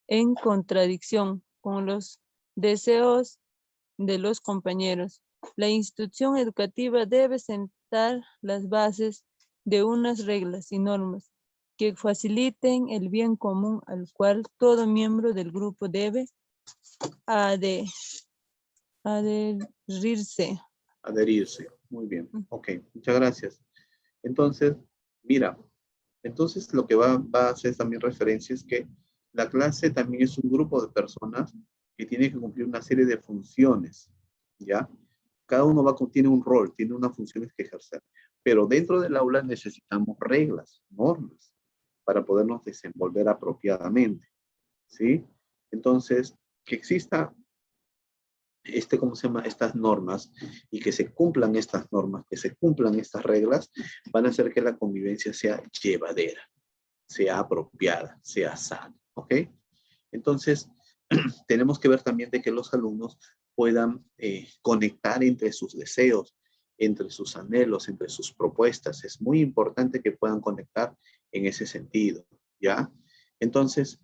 en contradicción con los deseos de los compañeros. La institución educativa debe sentar las bases de unas reglas y normas que faciliten el bien común al cual todo miembro del grupo debe adherirse. Adherirse. Muy bien. Ok, muchas gracias. Entonces, mira, entonces lo que va a hacer también referencia es que la clase también es un grupo de personas que tiene que cumplir una serie de funciones, ¿ya? Cada uno tiene un rol, tiene unas funciones que ejercer, pero dentro del aula necesitamos reglas, normas, para podernos desenvolver apropiadamente, ¿sí? Entonces, que exista ¿cómo se llama? Estas normas y que se cumplan estas normas, que se cumplan estas reglas, van a hacer que la convivencia sea llevadera, sea apropiada, sea sana, ¿ok? Entonces, tenemos que ver también de que los alumnos puedan conectar entre sus deseos, entre sus anhelos, entre sus propuestas. Es muy importante que puedan conectar en ese sentido, ¿ya? Entonces,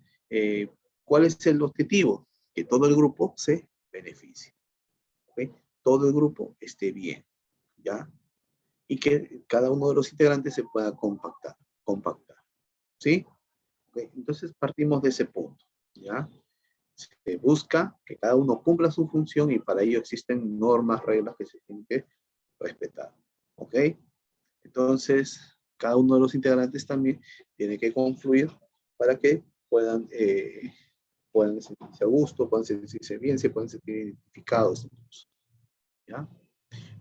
¿cuál es el objetivo? Que todo el grupo se beneficie, ¿ok? Todo el grupo esté bien, ¿ya? Y que cada uno de los integrantes se pueda compactar, ¿sí? ¿Okay? Entonces partimos de ese punto, ¿ya? Se busca que cada uno cumpla su función y para ello existen normas, reglas que se tienen que respetar, ¿ok? Entonces, cada uno de los integrantes también tiene que confluir para que puedan sentirse a gusto, puedan sentirse bien, se puedan sentir identificados. ¿Ya?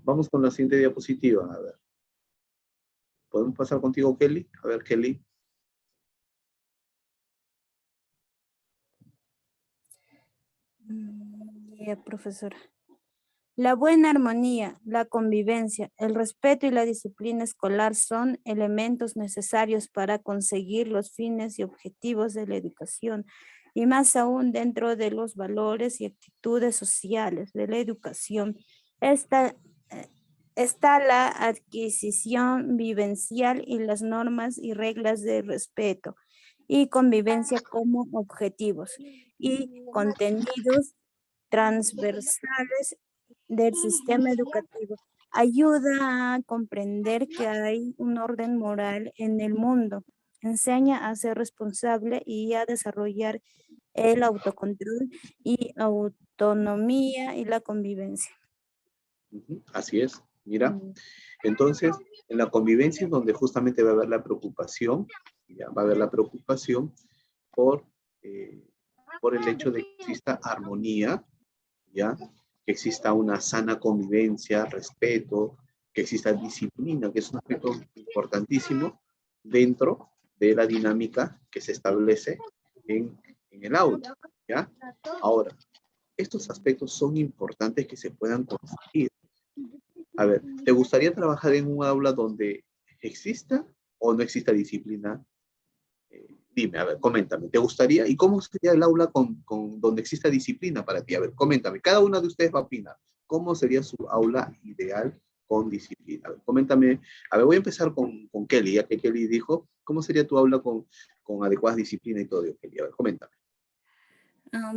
Vamos con la siguiente diapositiva, a ver. ¿Podemos pasar contigo, Kelly? A ver, Kelly. Ya, profesora. La buena armonía, la convivencia, el respeto y la disciplina escolar son elementos necesarios para conseguir los fines y objetivos de la educación, y más aún dentro de los valores y actitudes sociales de la educación. Está la adquisición vivencial y las normas y reglas de respeto y convivencia como objetivos y contenidos transversales del sistema educativo. Ayuda a comprender que hay un orden moral en el mundo. Enseña a ser responsable y a desarrollar el autocontrol y autonomía y la convivencia. Así es, mira. Entonces, en la convivencia es donde justamente va a haber la preocupación, ¿ya? Va a haber la preocupación por el hecho de que exista armonía, ¿ya? Que exista una sana convivencia, respeto, que exista disciplina, que es un aspecto importantísimo dentro de la dinámica que se establece en el aula, ¿ya? Ahora, estos aspectos son importantes que se puedan conseguir. A ver, ¿te gustaría trabajar en un aula donde exista o no exista disciplina Dime, a ver, coméntame, ¿te gustaría? ¿Y cómo sería el aula donde exista disciplina para ti? A ver, coméntame, cada uno de ustedes va a opinar. ¿Cómo sería su aula ideal con disciplina? A ver, coméntame, a ver, voy a empezar con Kelly, ya que Kelly dijo, ¿cómo sería tu aula con adecuada disciplina y todo ello, Kelly? A ver, coméntame.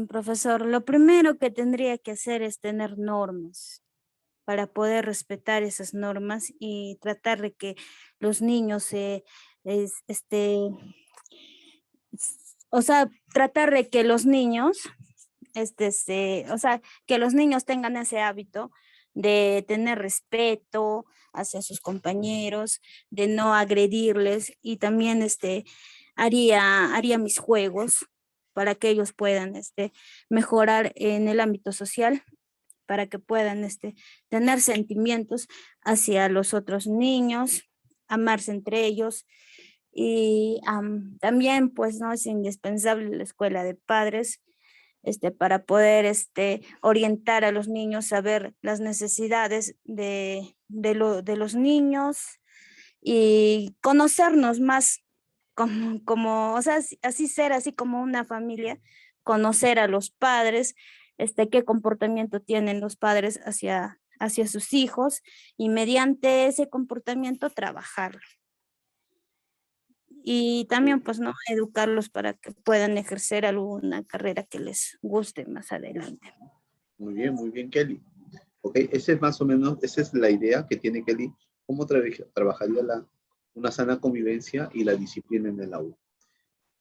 Profesor, lo primero que tendría que hacer es tener normas para poder respetar esas normas y tratar de que los niños o sea, tratar de que los niños, o sea, que los niños tengan ese hábito de tener respeto hacia sus compañeros, de no agredirles y también haría mis juegos para que ellos puedan mejorar en el ámbito social, para que puedan tener sentimientos hacia los otros niños, amarse entre ellos. Y también, pues, no es indispensable la escuela de padres para poder orientar a los niños, saber las necesidades de los niños y conocernos más o sea, así ser así como una familia, conocer a los padres, qué comportamiento tienen los padres hacia sus hijos y mediante ese comportamiento trabajar. Y también, pues, ¿no? Educarlos para que puedan ejercer alguna carrera que les guste más adelante. Muy bien, Kelly. Ok, ese es más o menos, esa es la idea que tiene Kelly, cómo trabajaría una sana convivencia y la disciplina en el aula.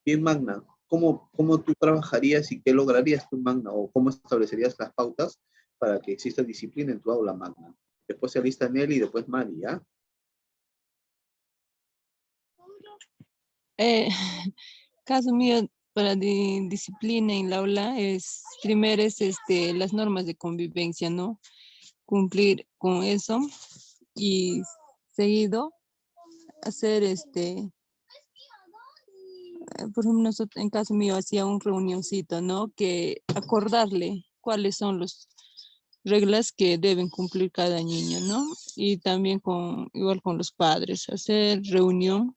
Bien, Magna, ¿cómo tú trabajarías y qué lograrías tú, Magna? ¿O cómo establecerías las pautas para que exista disciplina en tu aula, Magna? Después se alista Nelly y después Mari, ¿ya? Eh, caso mío, para disciplina en la aula, primero es las normas de convivencia, ¿no? Cumplir con eso y seguido hacer por ejemplo, en caso mío hacía un reunioncito, ¿no? Que acordarle cuáles son las reglas que deben cumplir cada niño, ¿no? Y también igual con los padres, hacer reunión,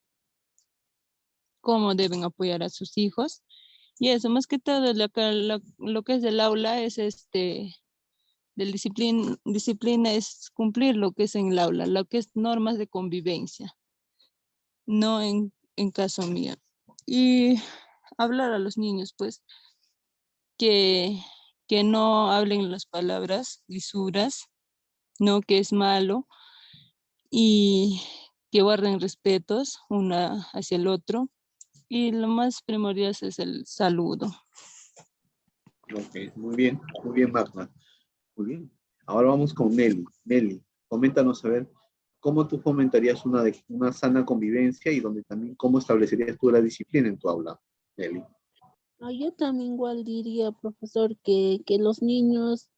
cómo deben apoyar a sus hijos. Y eso, más que todo, lo que es del aula es del disciplina es cumplir lo que es en el aula, lo que es normas de convivencia, no en caso mío. Y hablar a los niños, pues, que, que no hablen las palabras lisuras, no, que es malo, y que guarden respetos una hacia el otro. Y lo más primordial es el saludo. Ok, muy bien, Magna. Muy bien. Ahora vamos con Nelly. Nelly, coméntanos a ver cómo tú fomentarías una sana convivencia y donde también cómo establecerías tú la disciplina en tu aula, Nelly. Yo también igual diría, profesor, que los niños,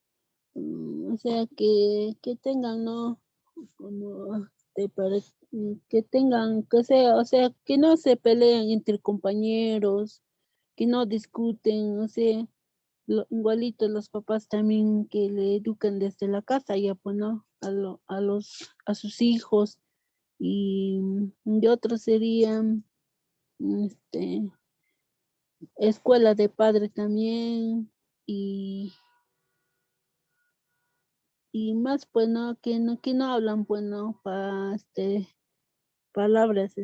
o sea, que tengan, ¿no? Como que tengan, que sea, o sea, que no se peleen entre compañeros, que no discuten, o sea, igualito los papás también que le educan desde la casa, ya pues, ¿no? A sus hijos. Y otros serían, este, escuela de padre también, y, y más, pues, ¿no? Que no hablan, pues, ¿no? Palabras,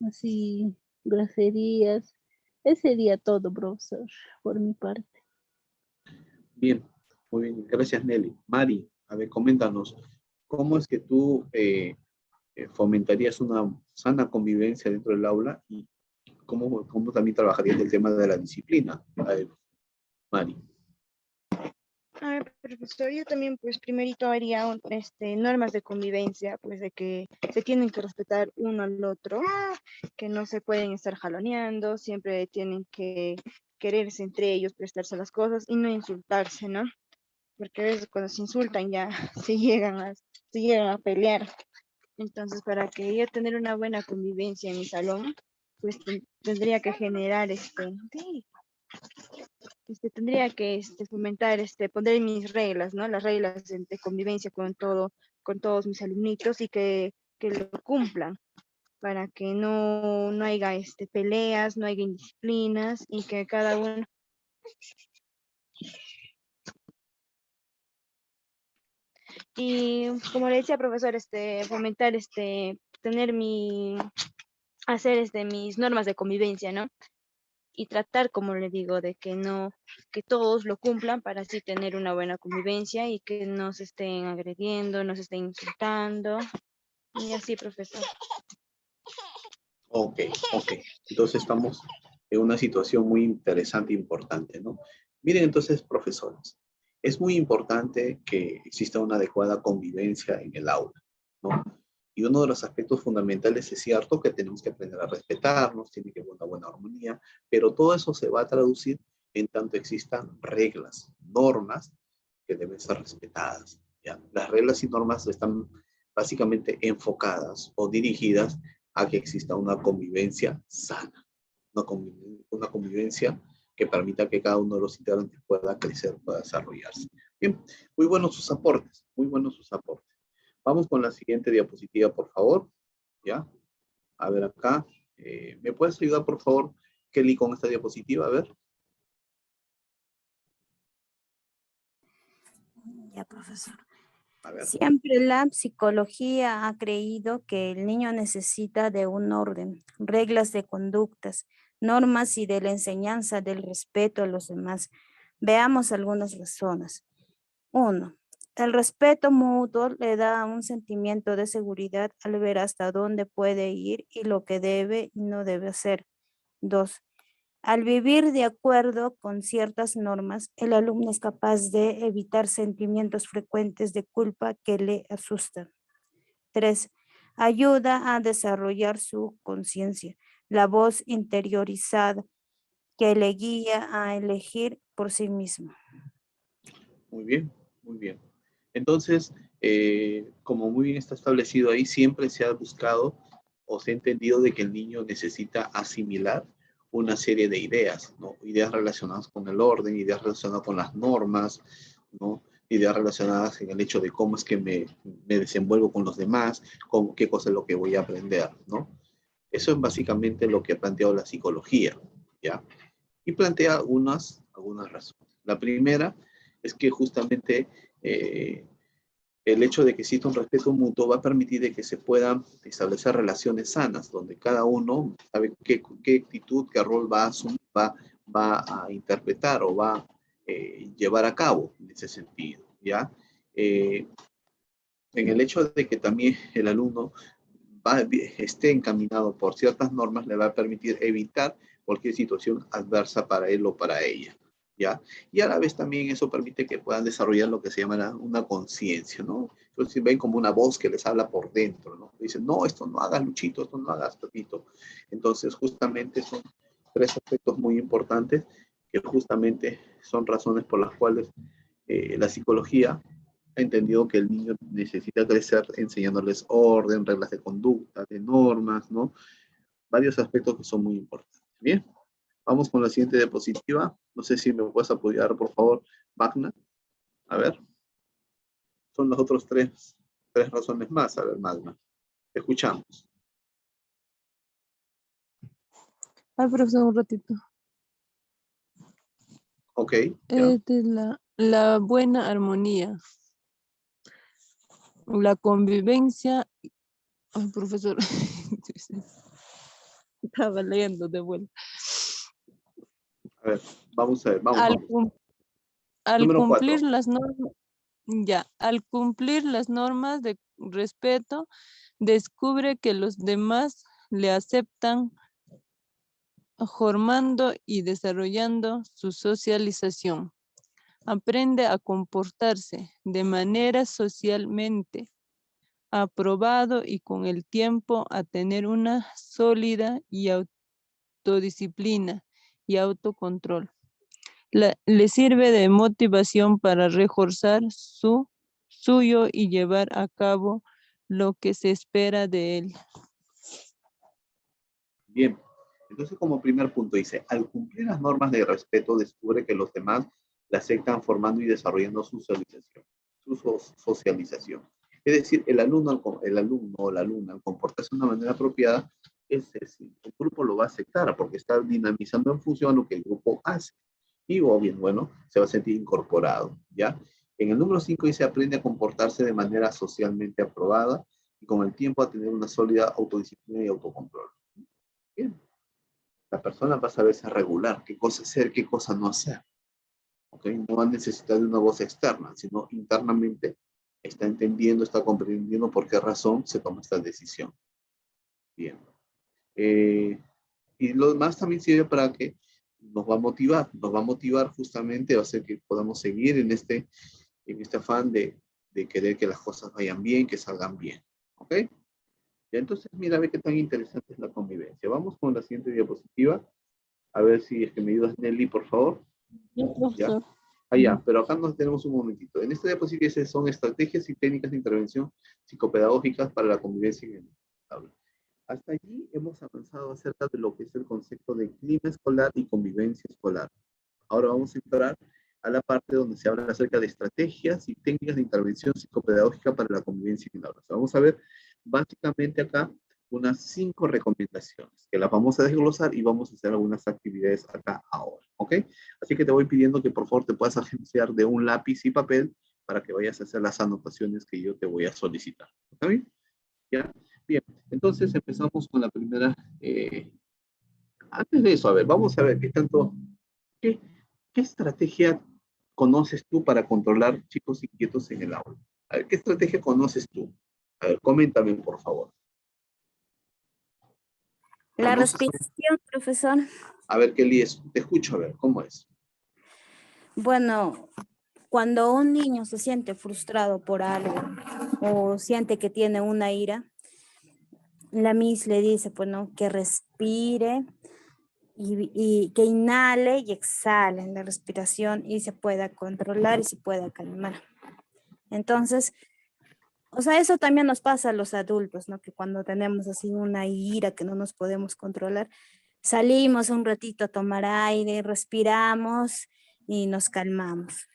así, groserías. Ese sería todo, profesor, por mi parte. Bien, muy bien. Gracias, Nelly. Mari, a ver, coméntanos, ¿cómo es que tú fomentarías una sana convivencia dentro del aula y cómo también trabajarías el tema de la disciplina? A ver, Mari. A ver, profesor, yo también, pues, primerito haría normas de convivencia, pues, de que se tienen que respetar uno al otro, que no se pueden estar jaloneando, siempre tienen que quererse entre ellos, prestarse las cosas y no insultarse, ¿no? Porque a veces cuando se insultan ya se llegan a pelear. Entonces, para que yo tener una buena convivencia en mi salón, pues tendría que generar tendría que fomentar, poner mis reglas, ¿no? Las reglas de convivencia con todos mis alumnitos y que lo cumplan. para que no haya peleas, no haya indisciplinas y que cada uno... Y como le decía, profesor, fomentar, tener hacer mis normas de convivencia, ¿no? Y tratar, como le digo, de que no, que todos lo cumplan para así tener una buena convivencia y que no se estén agrediendo, no se estén insultando. Y así, profesor. Ok, ok. Entonces estamos en una situación muy interesante e importante, ¿no? Miren entonces, profesores, es muy importante que exista una adecuada convivencia en el aula, ¿no? Y uno de los aspectos fundamentales es cierto que tenemos que aprender a respetarnos, tiene que haber una buena armonía, pero todo eso se va a traducir en tanto existan reglas, normas que deben ser respetadas, ¿ya? Las reglas y normas están básicamente enfocadas o dirigidas a que exista una convivencia sana, una convivencia que permita que cada uno de los integrantes pueda crecer, pueda desarrollarse. Bien, muy buenos sus aportes, muy buenos sus aportes. Vamos con la siguiente diapositiva, por favor. ¿Ya? A ver acá. ¿Me puedes ayudar, por favor, Kelly, con esta diapositiva? A ver. Ya, profesor. A ver. Siempre la psicología ha creído que el niño necesita de un orden, reglas de conductas, normas y de la enseñanza del respeto a los demás. Veamos algunas razones. 1. El respeto mutuo le da un sentimiento de seguridad al ver hasta dónde puede ir y lo que debe y no debe hacer. 2. Al vivir de acuerdo con ciertas normas, el alumno es capaz de evitar sentimientos frecuentes de culpa que le asustan. 3. Ayuda a desarrollar su conciencia, la voz interiorizada que le guía a elegir por sí mismo. Muy bien, muy bien. Entonces, como muy bien está establecido ahí, siempre se ha buscado o se ha entendido de que el niño necesita asimilar una serie de ideas, ¿no? Ideas relacionadas con el orden, ideas relacionadas con las normas, ¿no? Ideas relacionadas en el hecho de cómo es que me desenvuelvo con los demás, qué cosa es lo que voy a aprender, ¿no? Eso es básicamente lo que ha planteado la psicología, ¿ya? Y plantea algunas razones. La primera es que justamente el hecho de que exista un respeto mutuo va a permitir de que se puedan establecer relaciones sanas, donde cada uno sabe qué actitud, qué rol va a asumir, va a interpretar o va a llevar a cabo en ese sentido, ¿ya? En el hecho de que también el alumno esté encaminado por ciertas normas, le va a permitir evitar cualquier situación adversa para él o para ella, ¿ya? Y a la vez también eso permite que puedan desarrollar lo que se llama una conciencia, ¿no? Entonces ven como una voz que les habla por dentro, ¿no? Dicen, no, esto no hagas, Luchito, esto no hagas, Pepito. Entonces justamente son tres aspectos muy importantes que justamente son razones por las cuales la psicología ha entendido que el niño necesita crecer enseñándoles orden, reglas de conducta, de normas, ¿no? Varios aspectos que son muy importantes. Bien, vamos con la siguiente diapositiva. No sé si me puedes apoyar, por favor, Magna. A ver. Son los otros tres razones más. A ver, Magna. Te escuchamos. Ay, profesor, un ratito. Ok. Ya. Esta es la buena armonía. La convivencia. Ay, profesor. Estaba leyendo de vuelta. A ver, vamos a ver. Vamos. Al Número cumplir 4. las normas, al cumplir las normas de respeto, descubre que los demás le aceptan, formando y desarrollando su socialización. Aprende a comportarse de manera socialmente aprobado y con el tiempo a tener una sólida y autodisciplina y autocontrol. Le sirve de motivación para reforzar suyo y llevar a cabo lo que se espera de él. Bien. Entonces, como primer punto dice, al cumplir las normas de respeto, descubre que los demás la aceptan formando y desarrollando su socialización. Es decir, el alumno o la alumna, al comportarse de una manera apropiada, el grupo lo va a aceptar porque está dinamizando en función a lo que el grupo hace. Y o bien, bueno, se va a sentir incorporado, ¿ya? En el número 5 dice, aprende a comportarse de manera socialmente aprobada y con el tiempo a tener una sólida autodisciplina y autocontrol. Bien. La persona va a saberse regular qué cosa hacer, qué cosa no hacer. ¿Ok? No va a necesitar de una voz externa, sino internamente está entendiendo, está comprendiendo por qué razón se toma esta decisión. Bien. Y lo demás también sirve para que nos va a motivar justamente, va a hacer que podamos seguir en este afán de querer que las cosas vayan bien, que salgan bien. ¿Ok? Ya, entonces, mira, ve qué tan interesante es la convivencia. Vamos con la siguiente diapositiva. A ver si es que me ayudas, Nelly, por favor. Sí, ¿Ya? profesor. Ya, pero acá nos tenemos un momentito. En esta diapositiva son estrategias y técnicas de intervención psicopedagógicas para la convivencia en el aula. Hasta allí hemos avanzado acerca de lo que es el concepto de clima escolar y convivencia escolar. Ahora vamos a entrar a la parte donde se habla acerca de estrategias y técnicas de intervención psicopedagógica para la convivencia en el aula. Vamos a ver básicamente acá unas 5 recomendaciones que las vamos a desglosar y vamos a hacer algunas actividades acá ahora, ¿ok? Así que te voy pidiendo que por favor te puedas agenciar de un lápiz y papel para que vayas a hacer las anotaciones que yo te voy a solicitar. ¿Está bien? ¿Ya? Bien, entonces empezamos con la primera. Antes de eso, a ver, vamos a ver qué estrategia conoces tú para controlar chicos inquietos en el aula. A ver, ¿qué estrategia conoces tú? A ver, coméntame, por favor. La ¿Conoces? respiración, profesor. A ver, Kelly, te escucho, a ver, ¿cómo es? Bueno, cuando un niño se siente frustrado por algo o siente que tiene una ira, la Miss le dice, pues, ¿no? Que respire y que inhale y exhale en la respiración y se pueda controlar y se pueda calmar. Entonces, o sea, eso también nos pasa a los adultos, ¿no? Que cuando tenemos así una ira que no nos podemos controlar, salimos un ratito a tomar aire, respiramos y nos calmamos.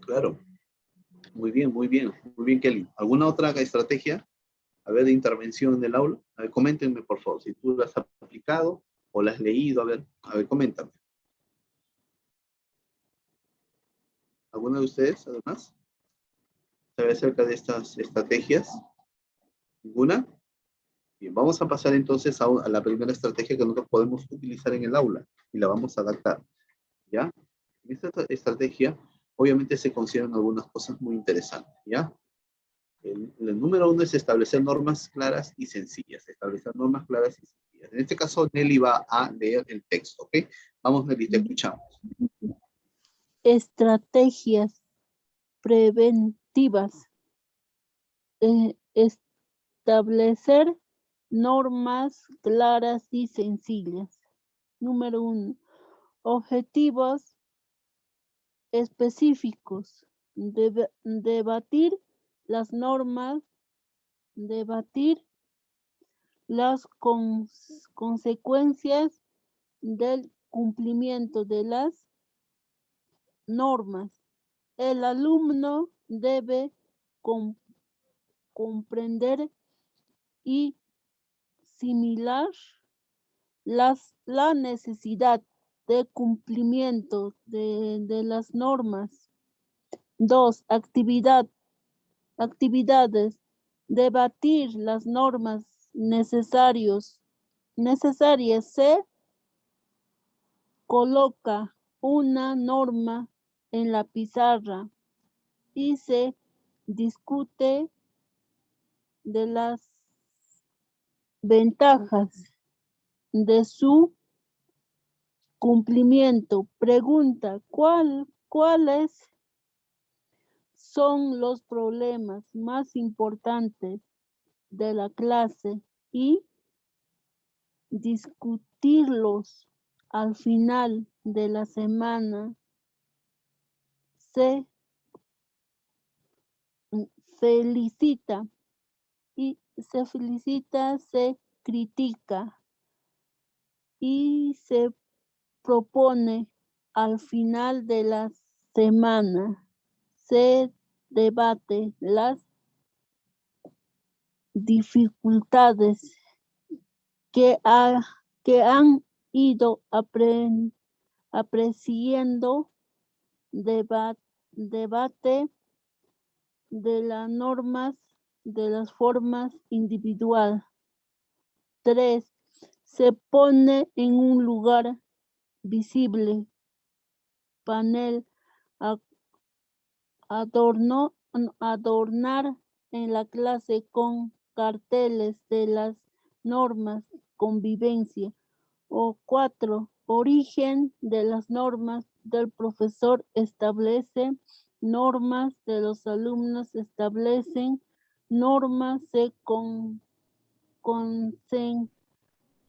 Claro. Muy bien, muy bien. Muy bien, Kelly. ¿Alguna otra estrategia? A ver, de intervención en el aula. A ver, coméntenme, por favor, si tú las has aplicado o las has leído. A ver, coméntame. ¿Alguna de ustedes, además, sabe acerca de estas estrategias? ¿Ninguna? Bien, vamos a pasar entonces a la primera estrategia que nosotros podemos utilizar en el aula y la vamos a adaptar. ¿Ya? En esta estrategia, obviamente se consideran algunas cosas muy interesantes. ¿Ya? El número 1 es establecer normas claras y sencillas. Establecer normas claras y sencillas. En este caso, Nelly va a leer el texto, ¿ok? Vamos, Nelly, te escuchamos. Estrategias preventivas. Establecer normas claras y sencillas. Número 1. Objetivos específicos. Debatir las normas. Debatir las consecuencias del cumplimiento de las normas. El alumno debe comprender y asimilar la necesidad de cumplimiento de las normas. 2. Actividades. Debatir las normas necesarias. Se coloca una norma en la pizarra y se discute de las ventajas de su cumplimiento. Pregunta, ¿cuáles son los problemas más importantes de la clase? Y discutirlos al final de la semana. Se felicita se critica y se propone al final de la semana. Se debate las dificultades que han ido apreciando, debate de las normas de las formas individual. 3. Se pone en un lugar visible, panel, adornar en la clase con carteles de las normas, convivencia. O 4. Origen de las normas del profesor establece normas de los alumnos, establecen normas de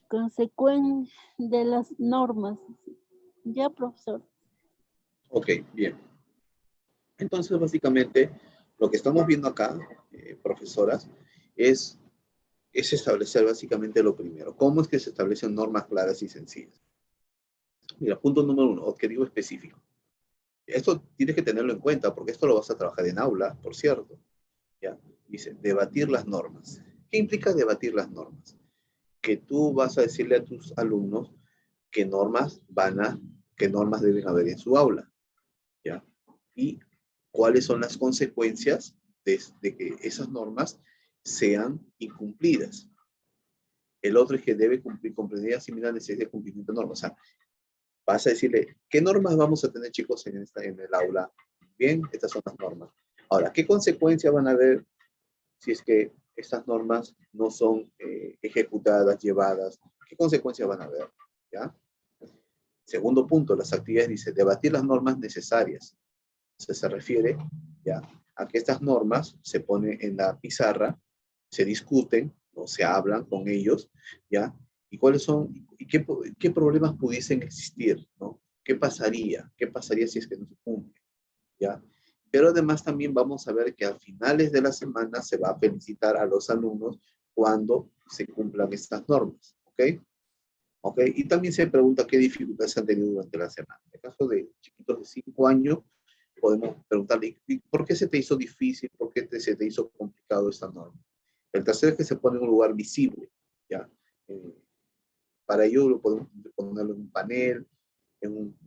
consecuencia de las normas. Ya, profesor. Ok, bien. Entonces, básicamente, lo que estamos viendo acá, profesoras, es establecer básicamente lo primero. ¿Cómo es que se establecen normas claras y sencillas? Mira, punto número 1, objetivo específico. Esto tienes que tenerlo en cuenta porque esto lo vas a trabajar en aula, por cierto. ¿Ya? Dice, debatir las normas. ¿Qué implica debatir las normas? Que tú vas a decirle a tus alumnos qué normas deben haber en su aula. ¿Ya? Y cuáles son las consecuencias de que esas normas sean incumplidas. El otro es que debe comprender similar necesidad de cumplimiento de normas. O sea, vas a decirle, ¿qué normas vamos a tener, chicos, en el aula? Bien, estas son las normas. Ahora, ¿qué consecuencias van a haber si es que estas normas no son ejecutadas, llevadas? ¿Qué consecuencias van a haber? ¿Ya? Segundo punto, las actividades dice, debatir las normas necesarias. Se refiere ya a que estas normas se ponen en la pizarra, se discuten o se hablan con ellos, ¿ya? Y cuáles son, y qué problemas pudiesen existir, ¿no? ¿Qué pasaría? ¿Qué pasaría si es que no se cumple? ¿Ya? Pero además también vamos a ver que a finales de la semana se va a felicitar a los alumnos cuando se cumplan estas normas, ¿ok? ¿Ok? Y también se pregunta qué dificultades han tenido durante la semana. En el caso de chiquitos de 5 años, podemos preguntarle, ¿por qué se te hizo difícil? ¿Por qué se te hizo complicado esta norma? El tercero es que se pone en un lugar visible, ¿ya? Para ello lo podemos ponerlo en un panel, en un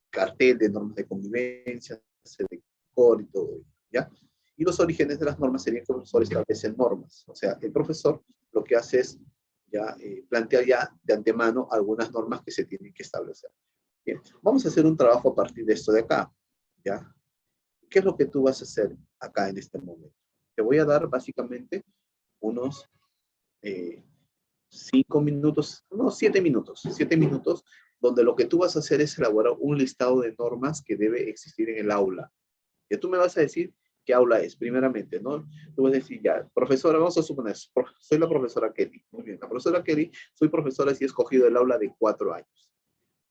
cartel de normas de convivencia, se decora y todo ello, ¿ya? Y los orígenes de las normas serían que el profesor establece normas. O sea, el profesor lo que hace es ya plantear ya de antemano algunas normas que se tienen que establecer. Bien, vamos a hacer un trabajo a partir de esto de acá, ¿ya? ¿Qué es lo que tú vas a hacer acá en este momento? Te voy a dar básicamente unos 5 minutos, no, 7 minutos, donde lo que tú vas a hacer es elaborar un listado de normas que debe existir en el aula. Y tú me vas a decir qué aula es, primeramente, ¿no? Tú vas a decir, ya, profesora, vamos a suponer, soy la profesora Kelly. Muy bien, la profesora Kelly, soy profesora y he escogido el aula de 4 años.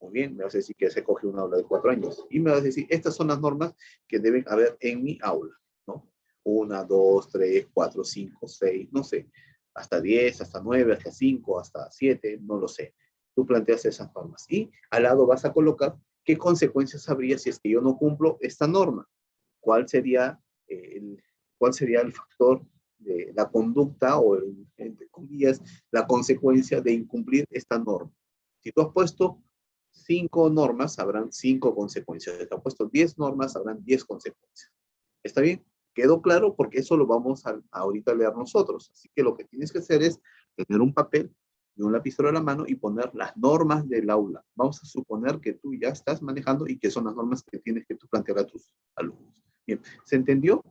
Muy bien, me vas a decir que se coge un aula de 4 años. Y me vas a decir, estas son las normas que deben haber en mi aula, ¿no? 1, 2, 3, 4, 5, 6, no sé. Hasta 10, hasta 9, hasta 5, hasta 7, no lo sé. Tú planteas esas normas. Y al lado vas a colocar qué consecuencias habría si es que yo no cumplo esta norma. ¿Cuál sería el factor de la conducta o, entre comillas, la consecuencia de incumplir esta norma? Si tú has puesto 5 normas, habrán 5 consecuencias. Si tú has puesto 10 normas, habrán 10 consecuencias. ¿Está bien? ¿Quedó claro? Porque eso lo vamos a ahorita leer nosotros. Así que lo que tienes que hacer es tener un papel y un lapicero a la mano y poner las normas del aula. Vamos a suponer que tú ya estás manejando y que son las normas que tienes que tú plantear a tus alumnos. Bien, ¿se entendió?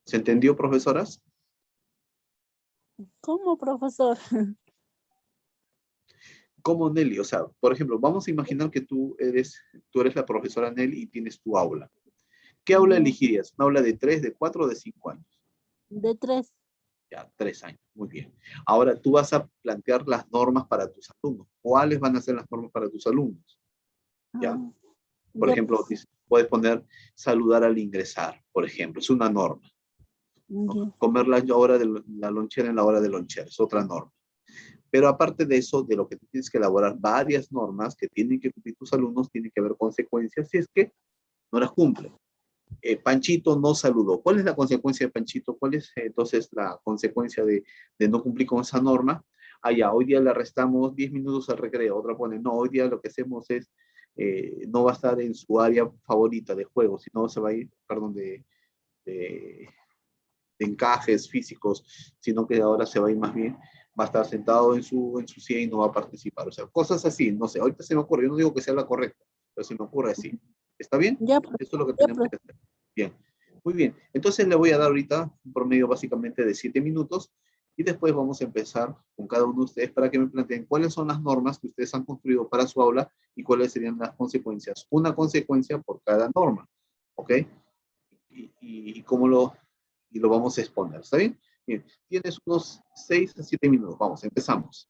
¿Se entendió, profesoras? ¿Cómo, profesor? Como Nelly, o sea, por ejemplo, vamos a imaginar que tú eres la profesora Nelly y tienes tu aula. ¿Qué aula elegirías? ¿Una aula de 3, de 4 o de 5 años? De 3. Ya, 3 años, muy bien. Ahora tú vas a plantear las normas para tus alumnos. ¿Cuáles van a ser las normas para tus alumnos? ¿Ya? Por ejemplo, puedes poner saludar al ingresar, por ejemplo, es una norma. ¿No? Comer la lonchera en la hora de lonchera, es otra norma. Pero aparte de eso, de lo que tú tienes que elaborar varias normas que tienen que cumplir tus alumnos, tiene que haber consecuencias si es que no las cumplen. Panchito no saludó. ¿Cuál es la consecuencia de Panchito? ¿Cuál es entonces la consecuencia de no cumplir con esa norma? Ah, ya, hoy día le restamos 10 minutos al recreo. Otra pone, no, hoy día lo que hacemos es, no va a estar en su área favorita de juego, sino se va a ir, perdón, de, de encajes físicos, sino que ahora se va a ir más bien, va a estar sentado en su silla y no va a participar. O sea, cosas así, no sé, ahorita se me ocurre, yo no digo que sea la correcta, pero se me ocurre así. ¿Está bien? Ya, Eso es lo que ya, tenemos que hacer. Bien, muy bien. Entonces le voy a dar ahorita un promedio básicamente de 7 minutos y después vamos a empezar con cada uno de ustedes para que me planteen cuáles son las normas que ustedes han construido para su aula y cuáles serían las consecuencias. Una consecuencia por cada norma, ¿ok? Y cómo lo vamos a exponer, ¿está bien? Bien, tienes unos 6 a 7 minutos. Vamos, empezamos.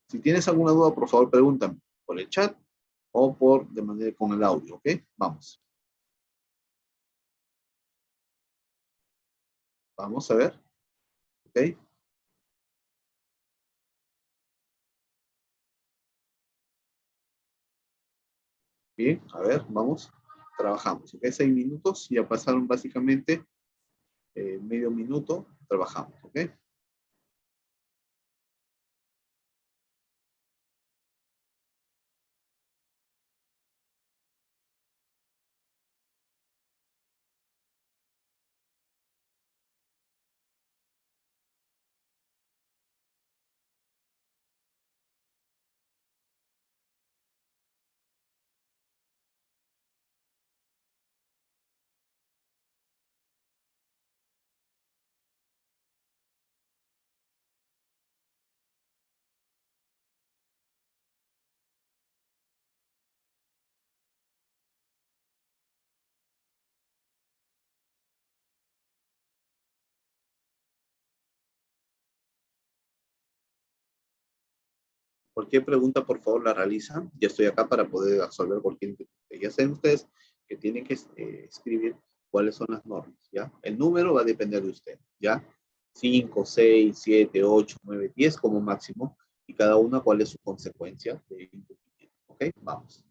Si tienes alguna duda, por favor, pregúntame por el chat o de manera con el audio, ¿ok? Vamos. Vamos a ver, ¿ok? Bien, a ver, vamos. Trabajamos, ¿ok? 6 minutos, ya pasaron básicamente medio minuto, trabajamos, ¿ok? Cualquier pregunta, por favor, la realizan. Ya estoy acá para poder resolver cualquier inquietud. Ya saben ustedes que tienen que escribir cuáles son las normas, ¿ya? El número va a depender de usted, ¿ya? 5, 6, 7, 8, 9, 10 como máximo, y cada una cuál es su consecuencia de incumplimiento, ¿ok? Vamos.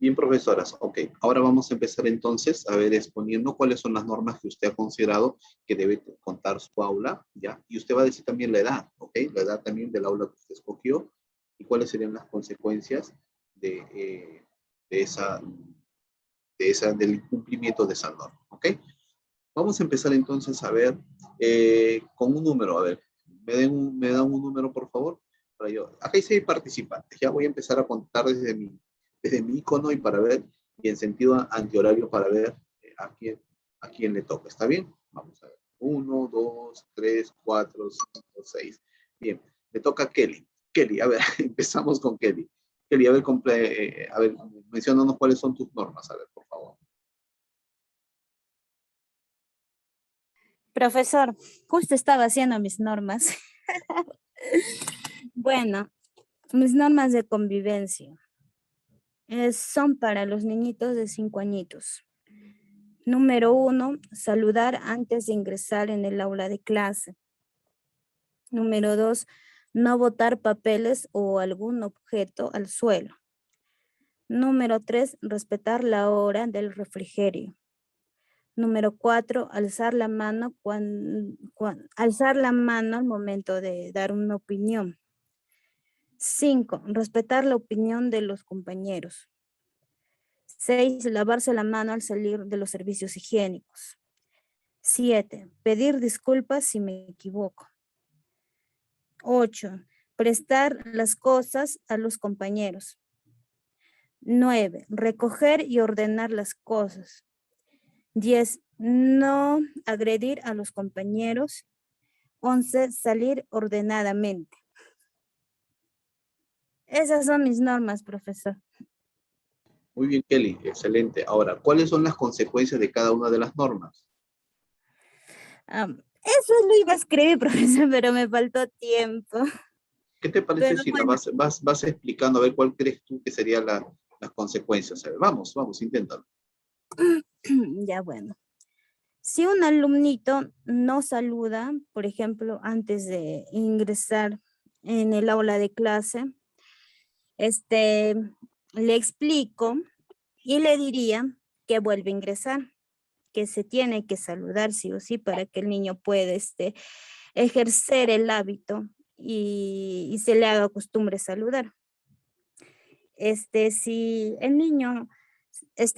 Bien, profesoras. Ok, ahora vamos a empezar entonces a ver exponiendo cuáles son las normas que usted ha considerado que debe contar su aula, ¿ya? Y usted va a decir también la edad, ¿ok? La edad también del aula que usted escogió y cuáles serían las consecuencias de del incumplimiento de esa norma, ¿ok? Vamos a empezar entonces a ver con un número, a ver, me dan un número por favor. Para yo. Acá hay 6 participantes, ya voy a empezar a contar desde mi icono y para ver, y en sentido antihorario para ver a quién le toca, ¿está bien? Vamos a ver, 1, 2, 3, 4, 5, 6. Bien, le toca a Kelly. Kelly, a ver, empezamos con Kelly. Kelly, a ver, menciónanos cuáles son tus normas, a ver, por favor. Profesor, justo estaba haciendo mis normas. Bueno, mis normas de convivencia son para los niñitos de 5 añitos. Número 1, saludar antes de ingresar en el aula de clase. Número 2, no botar papeles o algún objeto al suelo. Número 3, respetar la hora del refrigerio. Número 4, alzar la mano al momento de dar una opinión. 5, respetar la opinión de los compañeros. 6, lavarse la mano al salir de los servicios higiénicos. 7, pedir disculpas si me equivoco. 8, prestar las cosas a los compañeros. 9, recoger y ordenar las cosas. 10, no agredir a los compañeros. 11, salir ordenadamente. Esas son mis normas, profesor. Muy bien, Kelly, excelente. Ahora, ¿cuáles son las consecuencias de cada una de las normas? Eso lo iba a escribir, profesor, pero me faltó tiempo. ¿Qué te parece Pero si bueno. vas explicando a ver cuál crees tú que serían las consecuencias? A ver, vamos, inténtalo. Ya bueno. Si un alumnito no saluda, por ejemplo, antes de ingresar en el aula de clase, le explico y le diría que vuelve a ingresar, que se tiene que saludar sí o sí para que el niño pueda ejercer el hábito y se le haga costumbre saludar. Si el niño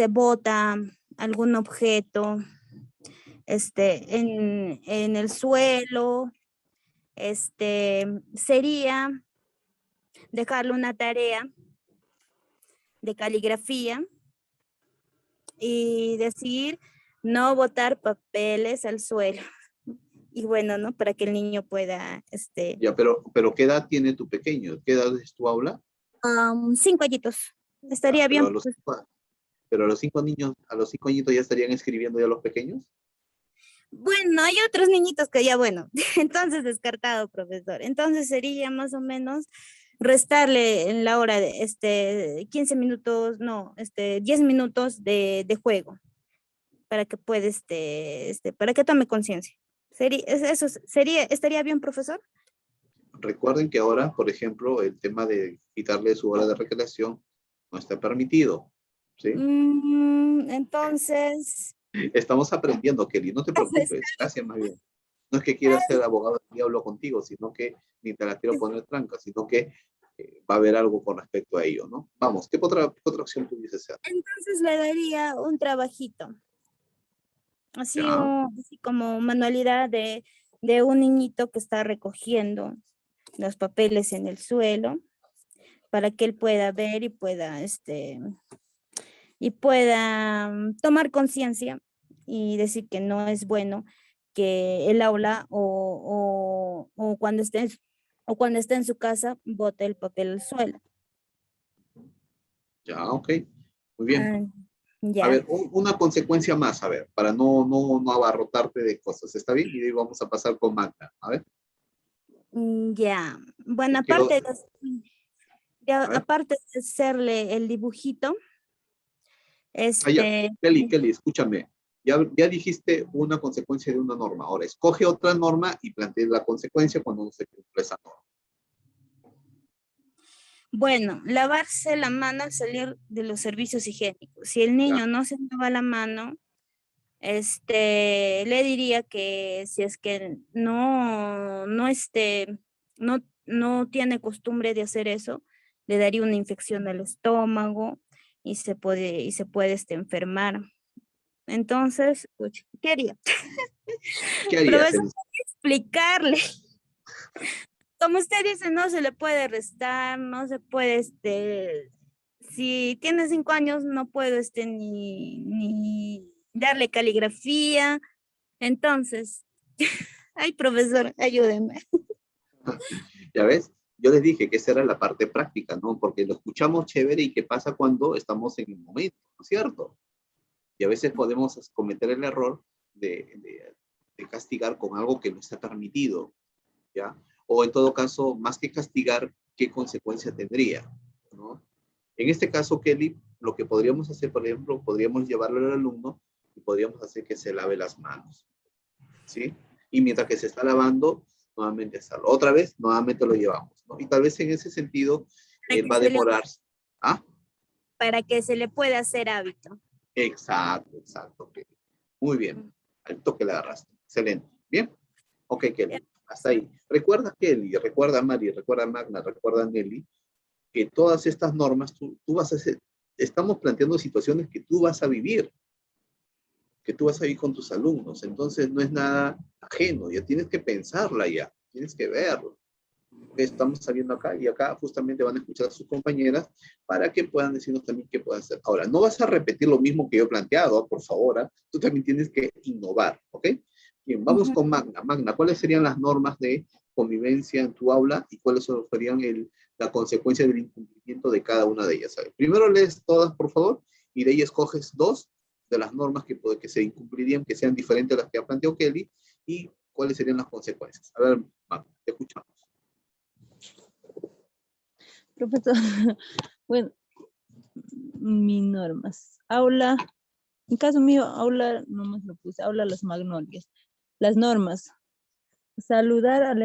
bota algún objeto en el suelo, sería dejarle una tarea de caligrafía y decir no botar papeles al suelo. Y bueno, ¿no? Para que el niño pueda, Ya, pero ¿qué edad tiene tu pequeño? ¿Qué edad es tu aula? 5 añitos. Estaría bien. Pero a los 5 niños, a los 5 añitos ya estarían escribiendo ya los pequeños. Bueno, hay otros niñitos que ya, bueno, entonces descartado, profesor. Entonces sería más o menos restarle en la hora de 15 minutos, no, 10 minutos de juego para que pueda, para que tome conciencia. ¿Estaría bien, profesor? Recuerden que ahora, por ejemplo, el tema de quitarle su hora de recreación no está permitido, ¿sí? Entonces... Estamos aprendiendo, Kelly, no te preocupes, gracias más bien. No es que quiera ser abogado del diablo contigo, sino que ni te la quiero poner tranca, sino que va a haber algo con respecto a ello, ¿no? Vamos, ¿qué otra opción pudiese ser? Entonces le daría un trabajito, así como manualidad de un niñito que está recogiendo los papeles en el suelo para que él pueda ver y pueda, tomar conciencia y decir que no es bueno que el aula o cuando esté en su casa bote el papel al suelo. Ya, ok, muy bien. Ya. A ver, una consecuencia más, a ver, para no abarrotarte de cosas, ¿está bien? Y de ahí vamos a pasar con Magda, a ver. Ya. Bueno, Quiero- aparte de hacerle el dibujito, Kelly, escúchame. Ya dijiste una consecuencia de una norma. Ahora, escoge otra norma y plantea la consecuencia cuando no se cumple esa norma. Bueno, lavarse la mano al salir de los servicios higiénicos. Si el niño no se lava la mano, le diría que si es que no tiene costumbre de hacer eso, le daría una infección al estómago y se puede enfermar. Entonces, pucha, ¿qué haría? ¿Qué harías? Profesor, explicarle. Como usted dice, no se le puede restar, no se puede, si tiene 5 años, no puedo, ni darle caligrafía. Entonces, ay, profesor, ayúdeme. ¿Ya ves? Yo les dije que esa era la parte práctica, ¿no? Porque lo escuchamos chévere y qué pasa cuando estamos en el momento, ¿no es cierto? Y a veces podemos cometer el error de castigar con algo que no está permitido, ¿ya? O en todo caso, más que castigar, ¿qué consecuencia tendría? ¿No? En este caso, Kelly, lo que podríamos hacer, por ejemplo, podríamos llevarlo al alumno y podríamos hacer que se lave las manos, ¿sí? Y mientras que se está lavando, nuevamente hacerlo. Otra vez, nuevamente lo llevamos, ¿no? Y tal vez en ese sentido va a demorarse. ¿Ah? Para que se le pueda hacer hábito. Exacto, exacto. Kelly. Muy bien. Al toque le agarraste. Excelente. Bien. Ok, Kelly. Hasta ahí. Recuerda, Kelly, recuerda Mari, recuerda Magna, recuerda Nelly, que todas estas normas tú vas a hacer, estamos planteando situaciones que tú vas a vivir con tus alumnos. Entonces no es nada ajeno, ya tienes que pensarla ya, tienes que verlo. Estamos saliendo acá y acá justamente van a escuchar a sus compañeras para que puedan decirnos también qué pueden hacer. Ahora, no vas a repetir lo mismo que yo he planteado, por favor, tú también tienes que innovar, ¿ok? Bien, vamos con Magna. Magna, ¿cuáles serían las normas de convivencia en tu aula y cuáles serían la consecuencia del incumplimiento de cada una de ellas? ¿Sabes? Primero lees todas, por favor, y de ahí escoges 2 de las normas que se incumplirían, que sean diferentes a las que ha planteado Kelly, y cuáles serían las consecuencias. A ver, Magna, te escuchamos. Profesor, bueno, mis normas. Aula, en caso mío, aula, nomás lo puse, aula Las Magnolias. Las normas. Saludar al